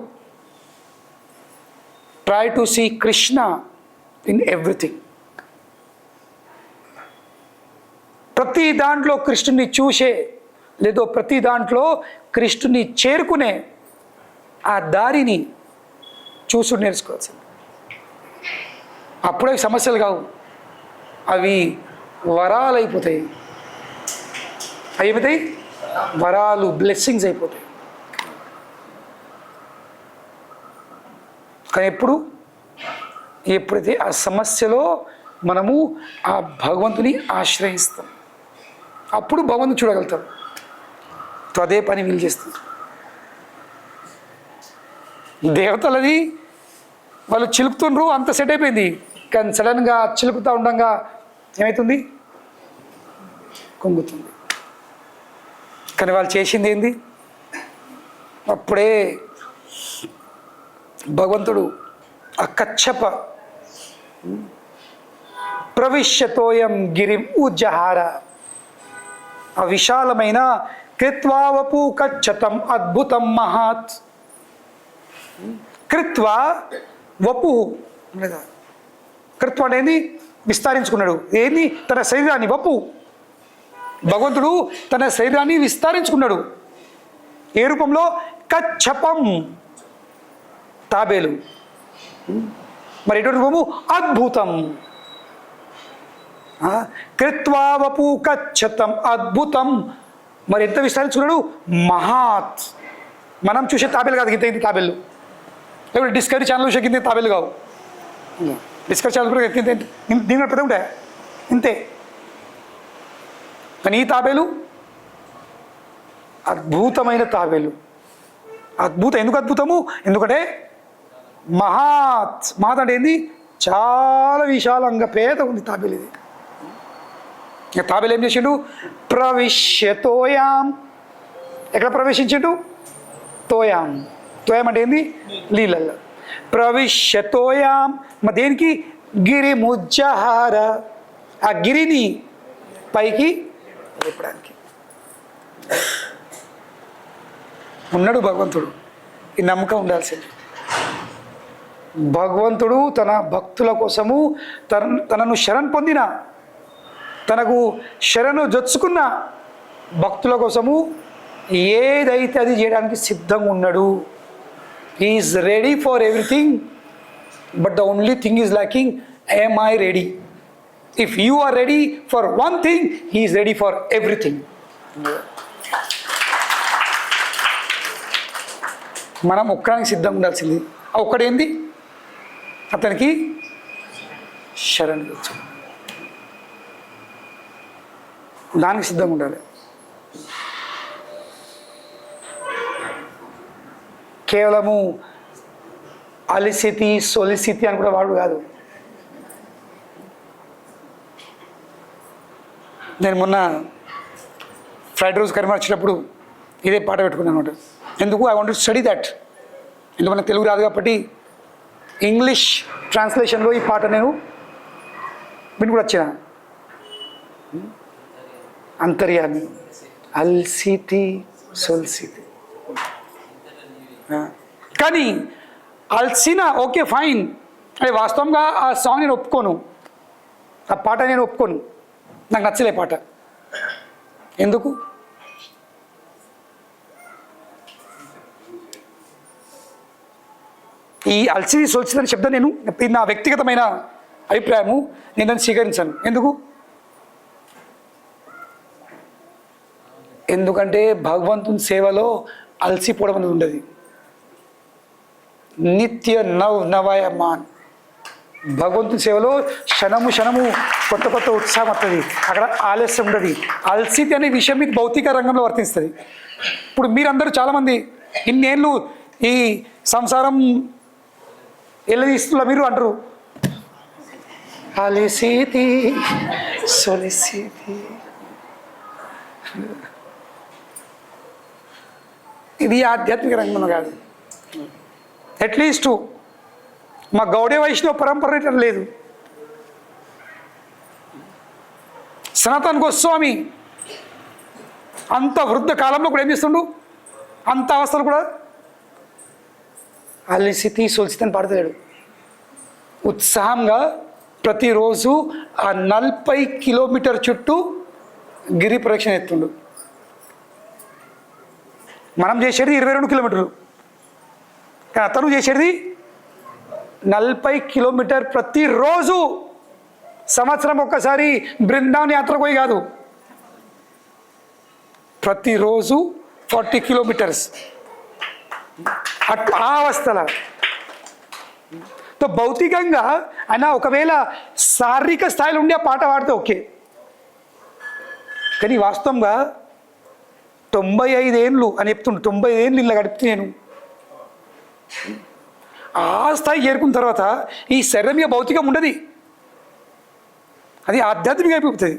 Try to see Krishna in everything. ప్రతి దాంట్లో కృష్ణుని చూసే లేదో ప్రతి దాంట్లో కృష్ణుని చేరుకునే ఆ దారిని చూసుడు నేర్చుకోవాల్సింది. అప్పుడే సమస్యలు కావు, అవి వరాలు అయిపోతాయి. అవి ఏమవుతాయి, వరాలు, బ్లెస్సింగ్స్ అయిపోతాయి. కానీ ఎప్పుడైతే ఆ సమస్యలో మనము ఆ భగవంతుని ఆశ్రయిస్తాం అప్పుడు భగవంతుని చూడగలుగుతాం. అదే పని వీలు చేస్తుంది. దేవతలది వాళ్ళు చిలుపుతుండ్రు, అంత సెట్ అయిపోయింది. కానీ సడన్గా చిలుపుతూ ఉండగా ఏమవుతుంది, కుంగుతుంది. కానీ వాళ్ళు చేసింది ఏంది, అప్పుడే భగవంతుడు ఆ కచ్చప ప్రవిశ్యతోయం గిరిం ఉజ్జహార, ఆ విశాలమైన కృత్వా వపు కచ్చతం అద్భుతం మహాత్. కృత్వా వపు లేదా కృత్వ అనేది విస్తరించుకున్నాడు. ఏంది, తన శరీరాన్ని. వపు భగవంతుడు తన శరీరాన్ని విస్తరించుకున్నాడు. ఏ రూపంలో, కచ్చపం తాబేలు. మరి ఎటువంటి రూపము, అద్భుతం. కృత్వా వపు కచ్చతం అద్భుతం. మరి ఎంత విస్తరించుకున్నాడు, మహాత్. మనం చూసే తాబేలు కాదు, ఇంత ఇంత తాబేలు. లేకపోతే డిస్కవరీ ఛానల్ చూసే కింద తాబేలు కావు. డిస్కవరీ ఛానల్ కూడా ఇంత దీని పెద్ద ఉంటాయి ఇంతే. కానీ ఈ తాబేలు అద్భుతమైన తాబేలు. అద్భుతం. ఎందుకు అద్భుతము, ఎందుకంటే మహాత్. మహాత్ అంటే ఏంది, చాలా విశాలంగా పేద ఉంది తాబేలు. ఇది తాబేలు ఏం చేసిండు, ప్రవిశ్యతోయాం. ఎక్కడ ప్రవేశించిండు, తోయాం. తోయాం అంటే ఏంది, నీళ్ళల్లో. ప్రవిశ్యతోయాం మరి దేనికి, గిరి ముజ్జహార. ఆ గిరిని పైకి లేపడానికి ఉన్నాడు భగవంతుడు. ఈ నమ్మకం ఉండాల్సింది. భగవంతుడు తన భక్తుల కోసము తనను శరణ్ పొందిన, తనకు శరణు జొచ్చుకున్న భక్తుల కోసము ఏదైతే అది చేయడానికి సిద్ధంగా ఉన్నాడు. Is ready for everything, but the only thing is locking, am I ready? If you are ready for one thing, he is ready for everything. మనం ఒక్కడానికి సిద్ధంగా ఉండాల్సింది. ఆ ఒక్కడేంది, అతనికి శరణ్ వచ్చు, దానికి సిద్ధంగా ఉండాలి. కేవలము అలిసితి సొలిసితి అని కూడా వాడు కాదు. నేను మొన్న ఫ్రైడ్ రైస్ కర్రీ వచ్చినప్పుడు ఇదే పాట పెట్టుకున్నాను అనమాట. ఎందుకు, I want to study that. ఎందుకంటే తెలుగు రాదు కాబట్టి ఇంగ్లీష్ ట్రాన్స్లేషన్లో ఈ పాట నేను విని కూడా వచ్చిన. అంతర్యామి అల్సితి సొల్సితి. కానీ అల్సిన ఓకే ఫైన్, అది వాస్తవంగా ఆ సాంగ్ నేను ఒప్పుకోను, ఆ పాట నేను ఒప్పుకోను, నాకు నచ్చలే పాట. ఎందుకు, ఈ అల్సి సొల్సిదని శబ్దం నేను, ఇది నా వ్యక్తిగతమైన అభిప్రాయము, నేను దాన్ని స్వీకరించాను. ఎందుకంటే భగవంతుని సేవలో అలసిపోవడం అనేది ఉండదు. నిత్య నవయమాన్ భగవంతుని సేవలో క్షణము క్షణము కొత్త కొత్త ఉత్సాహం వస్తుంది, అక్కడ ఆలస్యం ఉండదు. అలసితి అనే విషయం మీకు భౌతిక రంగంలో వర్తిస్తుంది. ఇప్పుడు మీరందరూ చాలామంది ఇన్నేళ్ళు ఈ సంసారం ఎల్లదీస్తున్నా మీరు అంటారు అలసితి సొలిసితి. ఇది ఆధ్యాత్మిక రంగంలో కాదు. అట్లీస్ట్ మా గౌడే వైష్ణవ పరంపర లేదు. సనాతన గోస్వామి అంత వృద్ధ కాలంలో కూడా ఏం చేస్తుండు, అంత అవస్థలు కూడా అలసితి సొలిసితని పాడతాడు. ఉత్సాహంగా ప్రతిరోజు ఆ 40 కిలోమీటర్ చుట్టూ గిరి ప్రదక్షిణ ఎత్తుండు. మనం చేసేది 22 కిలోమీటర్లు, కానీ అతను చేసేది 40 కిలోమీటర్ ప్రతిరోజు. సంవత్సరం ఒక్కసారి బృందావన్ యాత్ర పోయి కాదు, ప్రతిరోజు 40 కిలోమీటర్స్. అటు ఆ అవస్థల భౌతికంగా అయినా ఒకవేళ శారీరక స్థాయిలో ఉండి ఆ పాట పాడితే ఓకే, కానీ వాస్తవంగా 95 ఏళ్ళు అని చెప్తుండు. 95 ఏళ్ళు ఇలా గడిపితే నేను ఆ స్థాయి చేరుకున్న తర్వాత ఈ శరీరం ఇక భౌతికం ఉండదు, అది ఆధ్యాత్మిక అయిపోతుంది.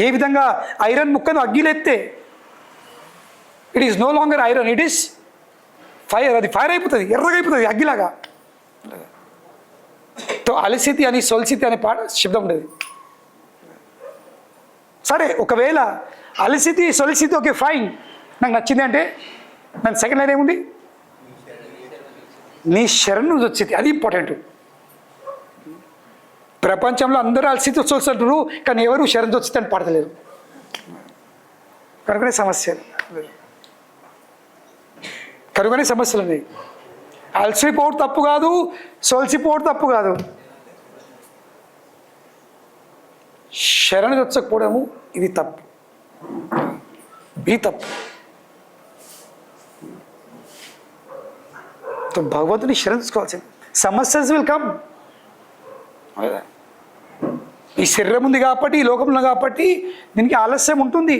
ఏ విధంగా ఐరన్ ముక్కను అగ్గిలేస్తే it is no longer iron, it is fire. అది ఫైర్ అయిపోతుంది, ఎర్రగా అయిపోతుంది అగ్గిలాగా. అలసితి అని సొలిసితి అనే పాట శబ్దం ఉండేది. సరే ఒకవేళ అలసితి సొలిసితి ఓకే ఫైన్, నాకు నచ్చింది అంటే నాకు సెకండ్ లైన్ ఏముంది, నీ శరణ్ నుంచి వచ్చేది, అది ఇంపార్టెంట్. ప్రపంచంలో అందరూ అలసితి సొలిసి అంటారు, కానీ ఎవరు శరణ్ వచ్చేది అని పాడతలేరు. కనుకనే సమస్యలు ఉన్నాయి. అలసిపోవడం తప్పు కాదు, సొలిసిపోవడం తప్పు కాదు, శరణ్ వచ్చకపోవడము ఇది తప్పు, ఇది తప్పు. భగవంతుని శరణ్ తీసుకోవాల్సింది. సమస్యస్ విల్ కమ్. ఈ శరీరం ఉంది కాబట్టి, ఈ లోకంలో కాబట్టి దీనికి ఆలస్యం ఉంటుంది,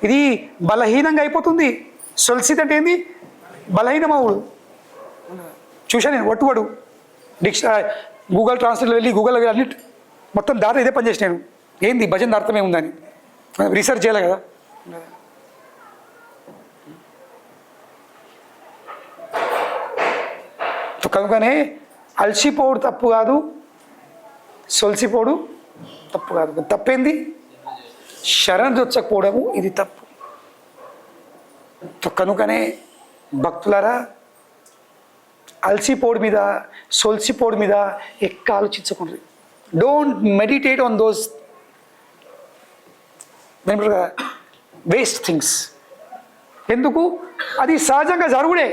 ఇది బలహీనంగా అయిపోతుంది. సొలిసితి అంటే ఏంది, బలహీనమవుడు. చూశాను నేను ఒట్టువడు గూగుల్ ట్రాన్స్లేట్లో వెళ్ళి గూగుల్ అన్నిటి మొత్తం దారి ఇదే పనిచేసి నేను ఏంది భజన అర్థం ఏముందని రీసెర్చ్ చేయాలి కదా. కనుకనే అలసిపోవడు తప్పు కాదు, సొలిసిపోడు తప్పు కాదు. తప్పేంది, శరణ్ వచ్చకపోవడము ఇది తప్పు. కనుకనే భక్తులారా అలసిపోడు మీద సొలిసిపోడు మీద ఎక్క ఆలోచించకండి. Don't meditate on those waste things. ఎందుకు, అది సహజంగా జరుగుడే,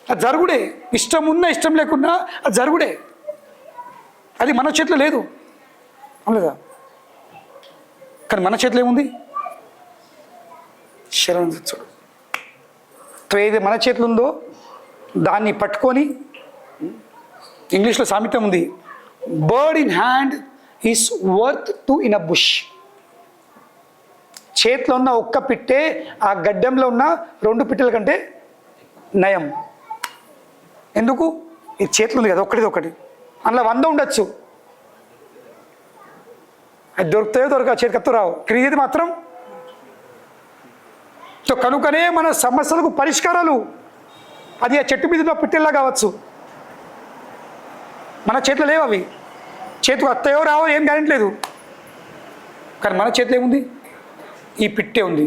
అది జరుగుడే. ఇష్టం ఉన్నా ఇష్టం లేకున్నా అది జరుగుడే, అది మన చేతిలో లేదు అనలేదా. కానీ మన చేతిలో ఏముంది, శరణ్ తెచ్చుడు. ఏది మన చేతిలో ఉందో దాన్ని పట్టుకొని, ఇంగ్లీష్లో సామెత ఉంది, bird in hand is worth to in a bush. చేతిలో ఉన్న ఒక్క పిట్టే ఆ గడ్డంలో ఉన్న 2 పిట్టల కంటే నయం. ఎందుకు, ఇది చేతిలో ఉంది కదా, ఒకటి అందులో 100 ఉండొచ్చు, అది దొరుకుతాయో చేతికి అత్తు రావు. క్రియది మాత్రం. సో కనుకనే మన సమస్యలకు పరిష్కారాలు అది ఆ చెట్టు మీద ఉన్న పిట్టెల్లా కావచ్చు, మన చేతిలో లేవు. అవి చేతికి వస్తాయో రావో ఏం గ్యారెంటీ లేదు, కానీ మన చేతిలో ఏముంది, ఈ పిట్టే ఉంది.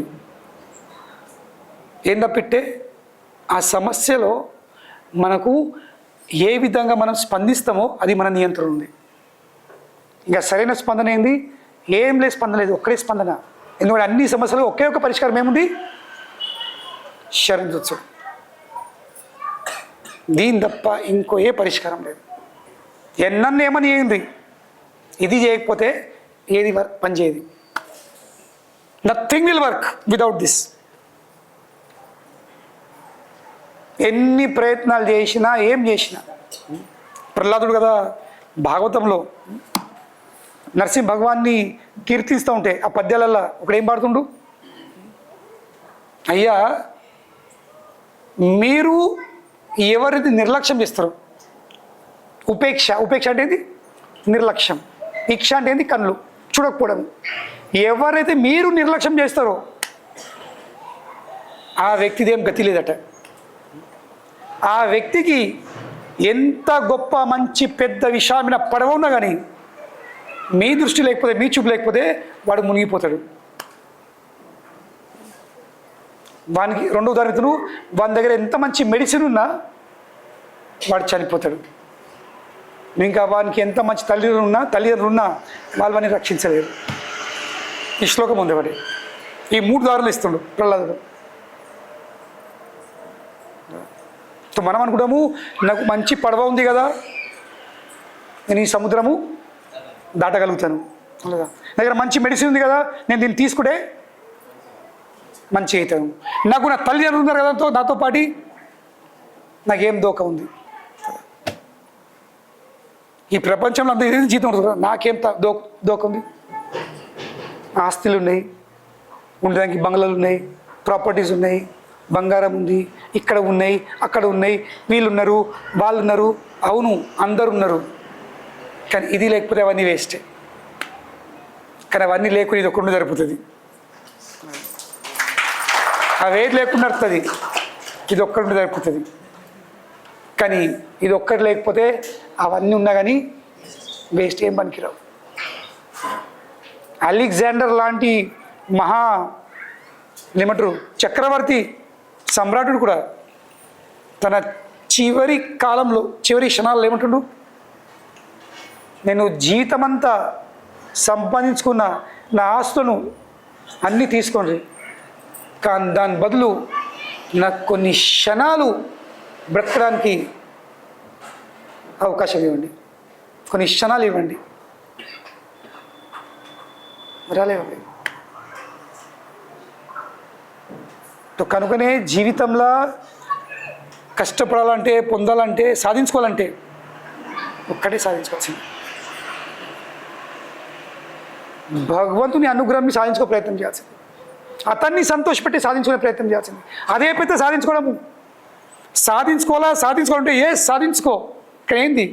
ఏందా పిట్టే, ఆ సమస్యలో మనకు ఏ విధంగా మనం స్పందిస్తామో అది మన నియంత్రణ ఉంది. ఇంకా సరైన స్పందన ఏంది, ఏం లేదు, స్పందన లేదు, ఒక్కడే స్పందన. ఎందుకంటే అన్ని సమస్యలు ఒకే ఒక పరిష్కారం ఏముంది, శరణ్ వచ్చుడు. దీని తప్ప ఇంకో ఏ పరిష్కారం లేదు. ఎన్నన్ను ఏమని ఏంది, ఇది చేయకపోతే ఏది పనిచేయదు. Nothing will work without this. ఎన్ని ప్రయత్నాలు చేసినా ఏం చేసినా ప్రహ్లాదుడు కదా భాగవతంలో నరసింహ భగవాన్ని కీర్తిస్తూ ఉంటే ఆ పద్యాలల్లో ఒకడు ఏం పాడుతుండు, అయ్యా మీరు ఎవరిది నిర్లక్ష్యం చేస్తారు, ఉపేక్ష అంటే ఏంది నిర్లక్ష్యం, ఇక్ష అంటే ఏంది కళ్ళు చూడకపోవడం, ఎవరైతే మీరు నిర్లక్ష్యం చేస్తారో ఆ వ్యక్తిది ఏం గతి లేదట. ఆ వ్యక్తికి ఎంత గొప్ప మంచి పెద్ద విషయమైన పడవ ఉన్నా కానీ మీ దృష్టి లేకపోతే, మీ చూపు లేకపోతే వాడు మునిగిపోతాడు. వానికి రెండో ఉదాహరణలు, వాని దగ్గర ఎంత మంచి మెడిసిన్ ఉన్నా వాడు చనిపోతాడు. ఇంకా వానికి ఎంత మంచి తల్లిదండ్రులు ఉన్నా వాళ్ళు వాడిని రక్షించలేరు. ఈ శ్లోకం ఉంది వాడి. ఈ 3 దారులు ఇస్తుండు ప్రహ్లాదుడు. మనం అనుకుంటాము నాకు మంచి పడవ ఉంది కదా, నేను ఈ సముద్రము దాటగలుగుతాను, నా దగ్గర మంచి మెడిసిన్ ఉంది కదా, నేను దీన్ని తీసుకుంటే మంచి అవుతాను, నాకు నా తల్లిదండ్రులు ఉన్నారు కదా నాతో పాటి, నాకేం దోఖ ఉంది. ఈ ప్రపంచంలో అంత ఏదైనా జీతం ఉంటుంది కదా, నాకేం దోఖ ఉంది. ఆస్తులు ఉన్నాయి, ఉండడానికి బంగ్లాలు ఉన్నాయి, ప్రాపర్టీస్ ఉన్నాయి, బంగారం ఉంది, ఇక్కడ ఉన్నాయి, అక్కడ ఉన్నాయి, వీళ్ళు ఉన్నారు, వాళ్ళు ఉన్నారు. అవును, అందరు ఉన్నారు, కానీ ఇది లేకపోతే అవన్నీ వేస్టే. కానీ అవన్నీ లేకుండా ఇది ఒక్కడు జరుపుతుంది, అవేది లేకుండా నడుతుంది, ఇది ఒక్కటి జరుపుతుంది. కానీ ఇది ఒక్కటి లేకపోతే అవన్నీ ఉన్నా కానీ వేస్ట్, ఏం పనికిరావు. అలెగ్జాండర్ లాంటి మహా ఏమంటారు చక్రవర్తి సమ్రాటుడు కూడా తన చివరి కాలంలో చివరి క్షణాల్లో ఏమంటుండు, నేను జీవితమంతా సంపాదించుకున్న నా ఆస్తులను అన్నీ తీసుకోండి, కానీ దాని బదులు నాకు కొన్ని క్షణాలు బ్రతకడానికి అవకాశం ఇవ్వండి, కొన్ని క్షణాలు ఇవ్వండి. రాలేవండి. కనుకనే జీవితంలో కష్టపడాలంటే, పొందాలంటే, సాధించుకోవాలంటే ఒక్కటే సాధించుకోవాల్సింది, భగవంతుని అనుగ్రహాన్ని సాధించుకో ప్రయత్నం చేయాల్సింది, అతన్ని సంతోషపెట్టి సాధించుకునే ప్రయత్నం చేయాల్సింది. అదే పెద్ద సాధించుకోవడము. సాధించుకోవాలంటే సాధించుకో, ఇక్కడ ఏంది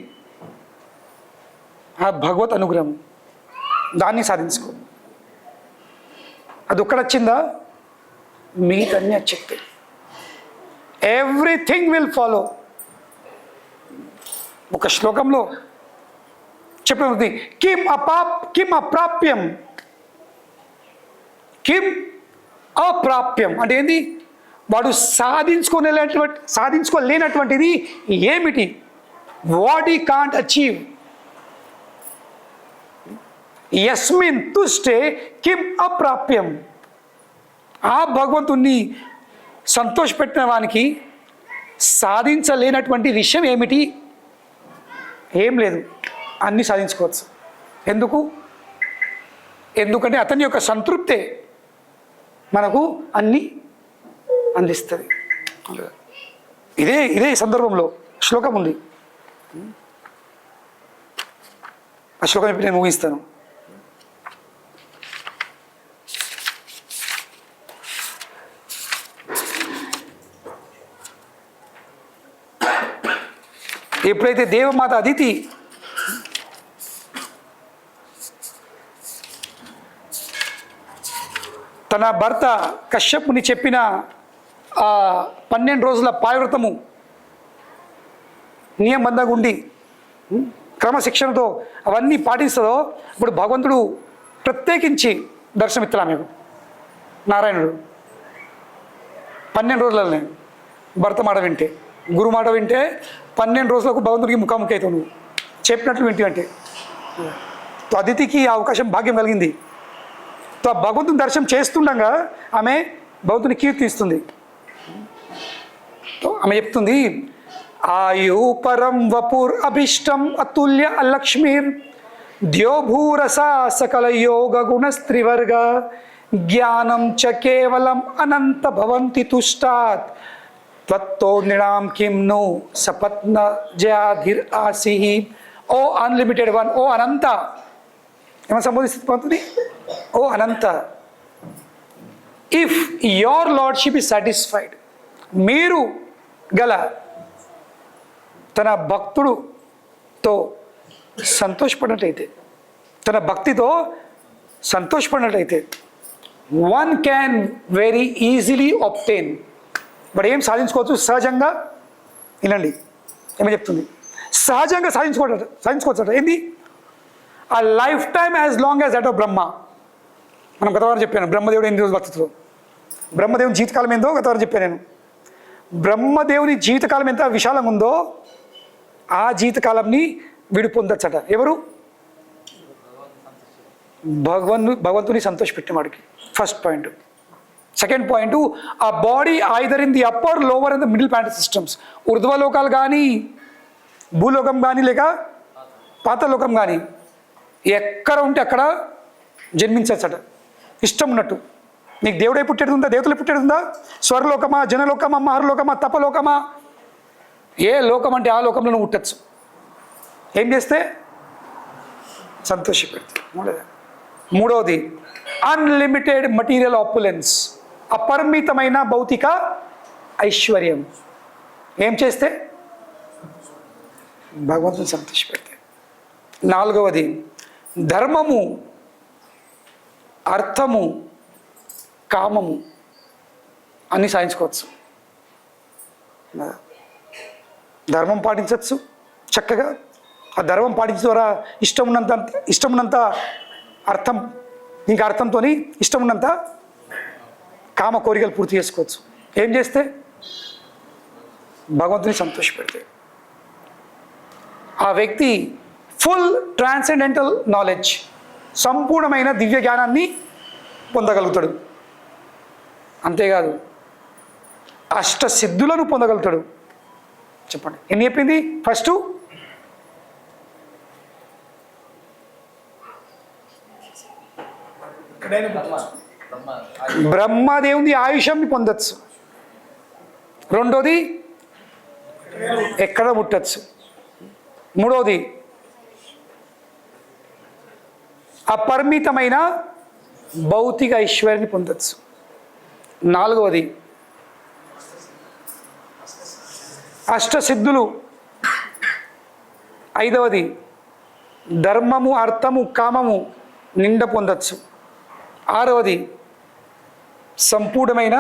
ఆ భగవత్ అనుగ్రహం, దాన్ని సాధించుకో. అది ఒక్కడొచ్చిందా మీకన్నీ వచ్చేస్తాయి. Everything will follow. ఒక శ్లోకంలో చెప్పినది, కిం అప్రాప్యం, కిం అప్రాప్యం అంటే ఏంది, వాడు సాధించుకోలేనటువంటిది ఏమిటి, వాట్ హీ కాంట్ అచీవ్. యస్మిన్ తుష్టే కిం అప్రాప్యం. ఆ భగవంతుణ్ణి సంతోషపెట్టిన వానికి సాధించలేనటువంటి విషయం ఏమిటి, ఏం లేదు, అన్నీ సాధించుకోవచ్చు. ఎందుకంటే అతని యొక్క సంతృప్తే మనకు అన్నీ అందిస్తుంది. ఇదే సందర్భంలో శ్లోకం ఉంది. ఆ శ్లోకం ఇప్పుడు నేను ముగిస్తాను. ఎప్పుడైతే దేవమాత అదితి తన భర్త కశ్యపుని చెప్పిన ఆ 12 రోజుల పాయవ్రతము నియమబంధంగా ఉండి క్రమశిక్షణతో అవన్నీ పాటిస్తుందో, ఇప్పుడు భగవంతుడు ప్రత్యేకించి దర్శనమిత్తలా మీకు నారాయణుడు 12 రోజులనే భర్త మాట వింటే, గురు మాట వింటే 12 రోజులకు భగవంతుడికి ముఖాముఖి అవుతావు. నువ్వు చెప్పినట్లు వింటి అంటే అదితికి ఆ అవకాశం భాగ్యం కలిగింది. భగవంతుని దర్శనం చేస్తుండగా ఆమె భగవంతుని కీర్తిస్తుంది. ఆమె చెప్తుంది, ఆయు పరం వపుర్ అభిష్టం అతుల్య అలక్ష్మీర్ ద్యోభూరసా సకల యోగ గుణస్త్రివర్గ జ్ఞానం చ కేవలం అనంత భవంతి తుష్టాత్ త్వత్తో నిడాం కిం ను సపత్న జయాధిర్ ఆసి. ఓ అన్లిమిటెడ్ వన్, ఓ అనంత. ఏమైనా సంబోధిస్తుంది పంతుని? ఓ Ananta, if your lordship is satisfied, మీరు గల తన భక్తుడుతో సంతోషపడినట్లయితే, తన భక్తితో సంతోషపడినట్లయితే, one can very easily obtain. But ఏం సాధించుకోవచ్చు సహజంగా? వినండి ఏమని చెప్తుంది. సహజంగా సాధించుకోవచ్చు. ఏంది? ఆ life time as long as that of Brahma. మనం గతవారం చెప్పాను బ్రహ్మదేవుడు ఎన్ని రోజులు బతుకుతాడు. బ్రహ్మదేవుని జీవితకాలం ఏందో గతవారం చెప్పాను నేను. బ్రహ్మదేవుని జీవితకాలం ఎంత విశాలంగా ఉందో ఆ జీవితకాలంని వీడు పొందొచ్చట. ఎవరు? భగవంతుని సంతోషపెట్టిన వాడికి. First point. సెకండ్ పాయింట్, ఆ body either in the upper, lower and the middle planetary systems. ఊర్ధ్వలోకాలు కానీ, భూలోకం కానీ, లేక పాతలోకం కానీ, ఎక్కడ ఉంటే అక్కడ జన్మించచ్చట ఇష్టం ఉన్నట్టు. నీకు దేవుడే పుట్టేది ఉందా? దేవతలు పుట్టేది ఉందా? స్వర్లోకమా, జనలోకమా, మహర్లోకమా, తపలోకమా? ఏ లోకం అంటే ఆ లోకంలో నువ్వు పుట్టచ్చు. ఏం చేస్తే? సంతోషపెడితే. మూడవది అన్లిమిటెడ్ మటీరియల్ ఆపులెన్స్, అపరిమితమైన భౌతిక ఐశ్వర్యం. ఏం చేస్తే? భగవంతుని సంతోషపెడితే. నాలుగవది ధర్మము, అర్థము, కామము అన్నీ సాధించుకోవచ్చు. ధర్మం పాటించవచ్చు చక్కగా. ఆ ధర్మం పాటించడం ద్వారా ఇష్టం ఉన్నంత అర్థం, ఇంకా అర్థంతో ఇష్టం ఉన్నంత కామ కోరికలు పూర్తి చేసుకోవచ్చు. ఏం చేస్తే? భగవంతుని సంతోషపెడితే. ఆ వ్యక్తి ఫుల్ ట్రాన్సెండెంటల్ నాలెడ్జ్, సంపూర్ణమైన దివ్య జ్ఞానాన్ని పొందగలుగుతాడు. అంతేకాదు అష్టసిద్ధులను పొందగలుగుతాడు. చెప్పండి ఎన్ని చెప్పింది? ఫస్ట్ బ్రహ్మదేవుని ఆయుష్యాన్ని పొందొచ్చు. రెండోది ఎక్కడ పుట్టచ్చు. మూడోది అపరిమితమైన భౌతిక ఐశ్వర్యాన్ని పొందొచ్చు. నాలుగవది అష్టసిద్ధులు. ఐదవది ధర్మము, అర్థము, కామము నిండ పొందొచ్చు. ఆరవది సంపూర్ణమైన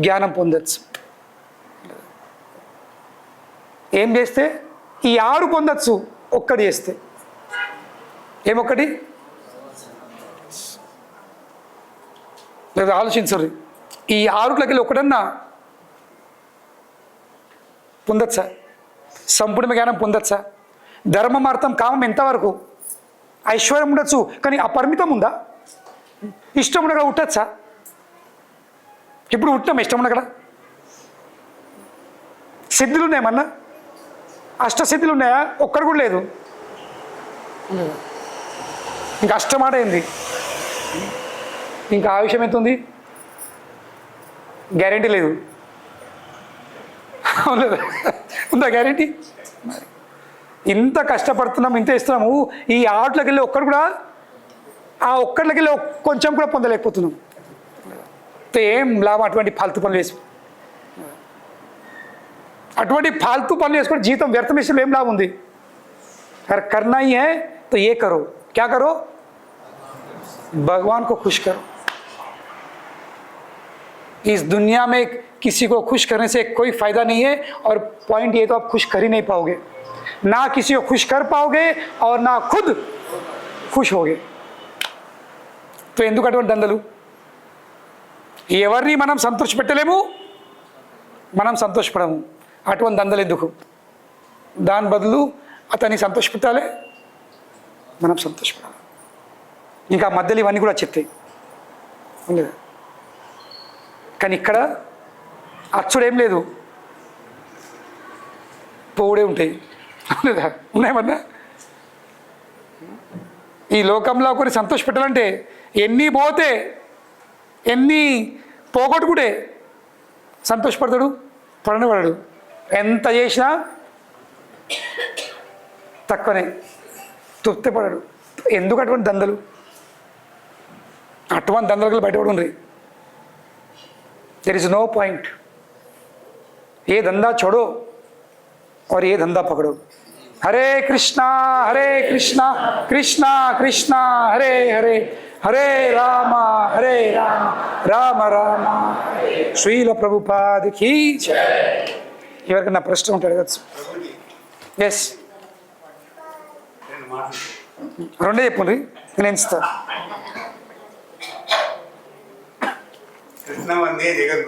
జ్ఞానం పొందొచ్చు. ఏం చేస్తే? ఈ 6 పొందొచ్చు. ఒక్కటి చేస్తే ఏమొక్కటి? లేదా ఆలోచించరు. ఈ 6 ఒకటన్నా పొందొచ్చా? సంపూర్ణ జ్ఞానం పొందొచ్చా? ధర్మం, అర్థం, కామం ఎంతవరకు? ఐశ్వర్యం ఉండొచ్చు కానీ అపరిమితం ఉందా? ఇష్టం ఉండగా ఉట్టచ్చా? ఇప్పుడు ఉట్టాం ఇష్టం ఉండగల. సిద్ధులు ఉన్నాయేమన్నా? అష్టసిద్ధులు ఉన్నాయా? ఒక్కడు కూడా లేదు. ఇంకా అష్టమాట ఏంది? ఇంకా ఆయుష్యం ఎంత ఉంది? గ్యారెంటీ లేదు. ఉందా గ్యారెంటీ? ఇంత కష్టపడుతున్నాం, ఇంత ఇస్తున్నాము, ఈ ఆటలోకి వెళ్ళి ఒక్కడు కూడా, ఆ ఒక్కడికి వెళ్ళి కొంచెం కూడా పొందలేకపోతున్నాం. ఏం లాభం అటువంటి ఫాల్తూ పనులు వేసి? అటువంటి ఫాల్తూ పనులు వేసుకొని జీవితం వ్యర్థం వేసిన ఏం లాభం ఉంది? करना ही है तो ये करो. क्या करो? भगवान को खुश करो. इस दुनिया में किसी को खुश करने से कोई फायदा नहीं है. और पॉइंट ये तो आप खुश कर ही नहीं पाओगे, ना किसी को खुश कर पाओगे और ना खुद खुश होगे. तो ఎందుకు అటువంటి దండలు? ఎవరిని మనం సంతోషపెట్టలేము, మనం సంతోషపడము. అటువంటి దండలు ఎందుకు? దాని బదులు అతన్ని సంతోషపెట్టాలి, మనం సంతోషపడాలి. ఇంకా మధ్యలో ఇవన్నీ కూడా చెప్తాయి లేదా? కానీ ఇక్కడ అచ్చుడేం లేదు, పోవుడే ఉంటాయి లేదా? ఉన్నాయమన్నా? ఈ లోకంలో కొన్ని సంతోషపెట్టాలంటే ఎన్ని పోతే, ఎన్ని పోగొట్టుకుంటే సంతోషపడతాడు? పడని పడడు, ఎంత చేసినా తక్కువనే, తృప్తి పడడు. ఎందుకు అటువంటి దందలు? అటువంటి దందలు బయటపడి ఉండ్రి. There is no point. ये धंधा छोड़ो और ये धंधा पकड़ो. हरे कृष्णा कृष्णा कृष्णा हरे हरे, हरे राम राम राम శ్రీల ప్రభుపాద కీ జై. ఎవరికైనా ప్రశ్న ఉంటే అడగచ్చు. ఎస్, రెండే చెప్పండి, నేను ఇస్తాను. కృష్ణ వందే జగద్గురు.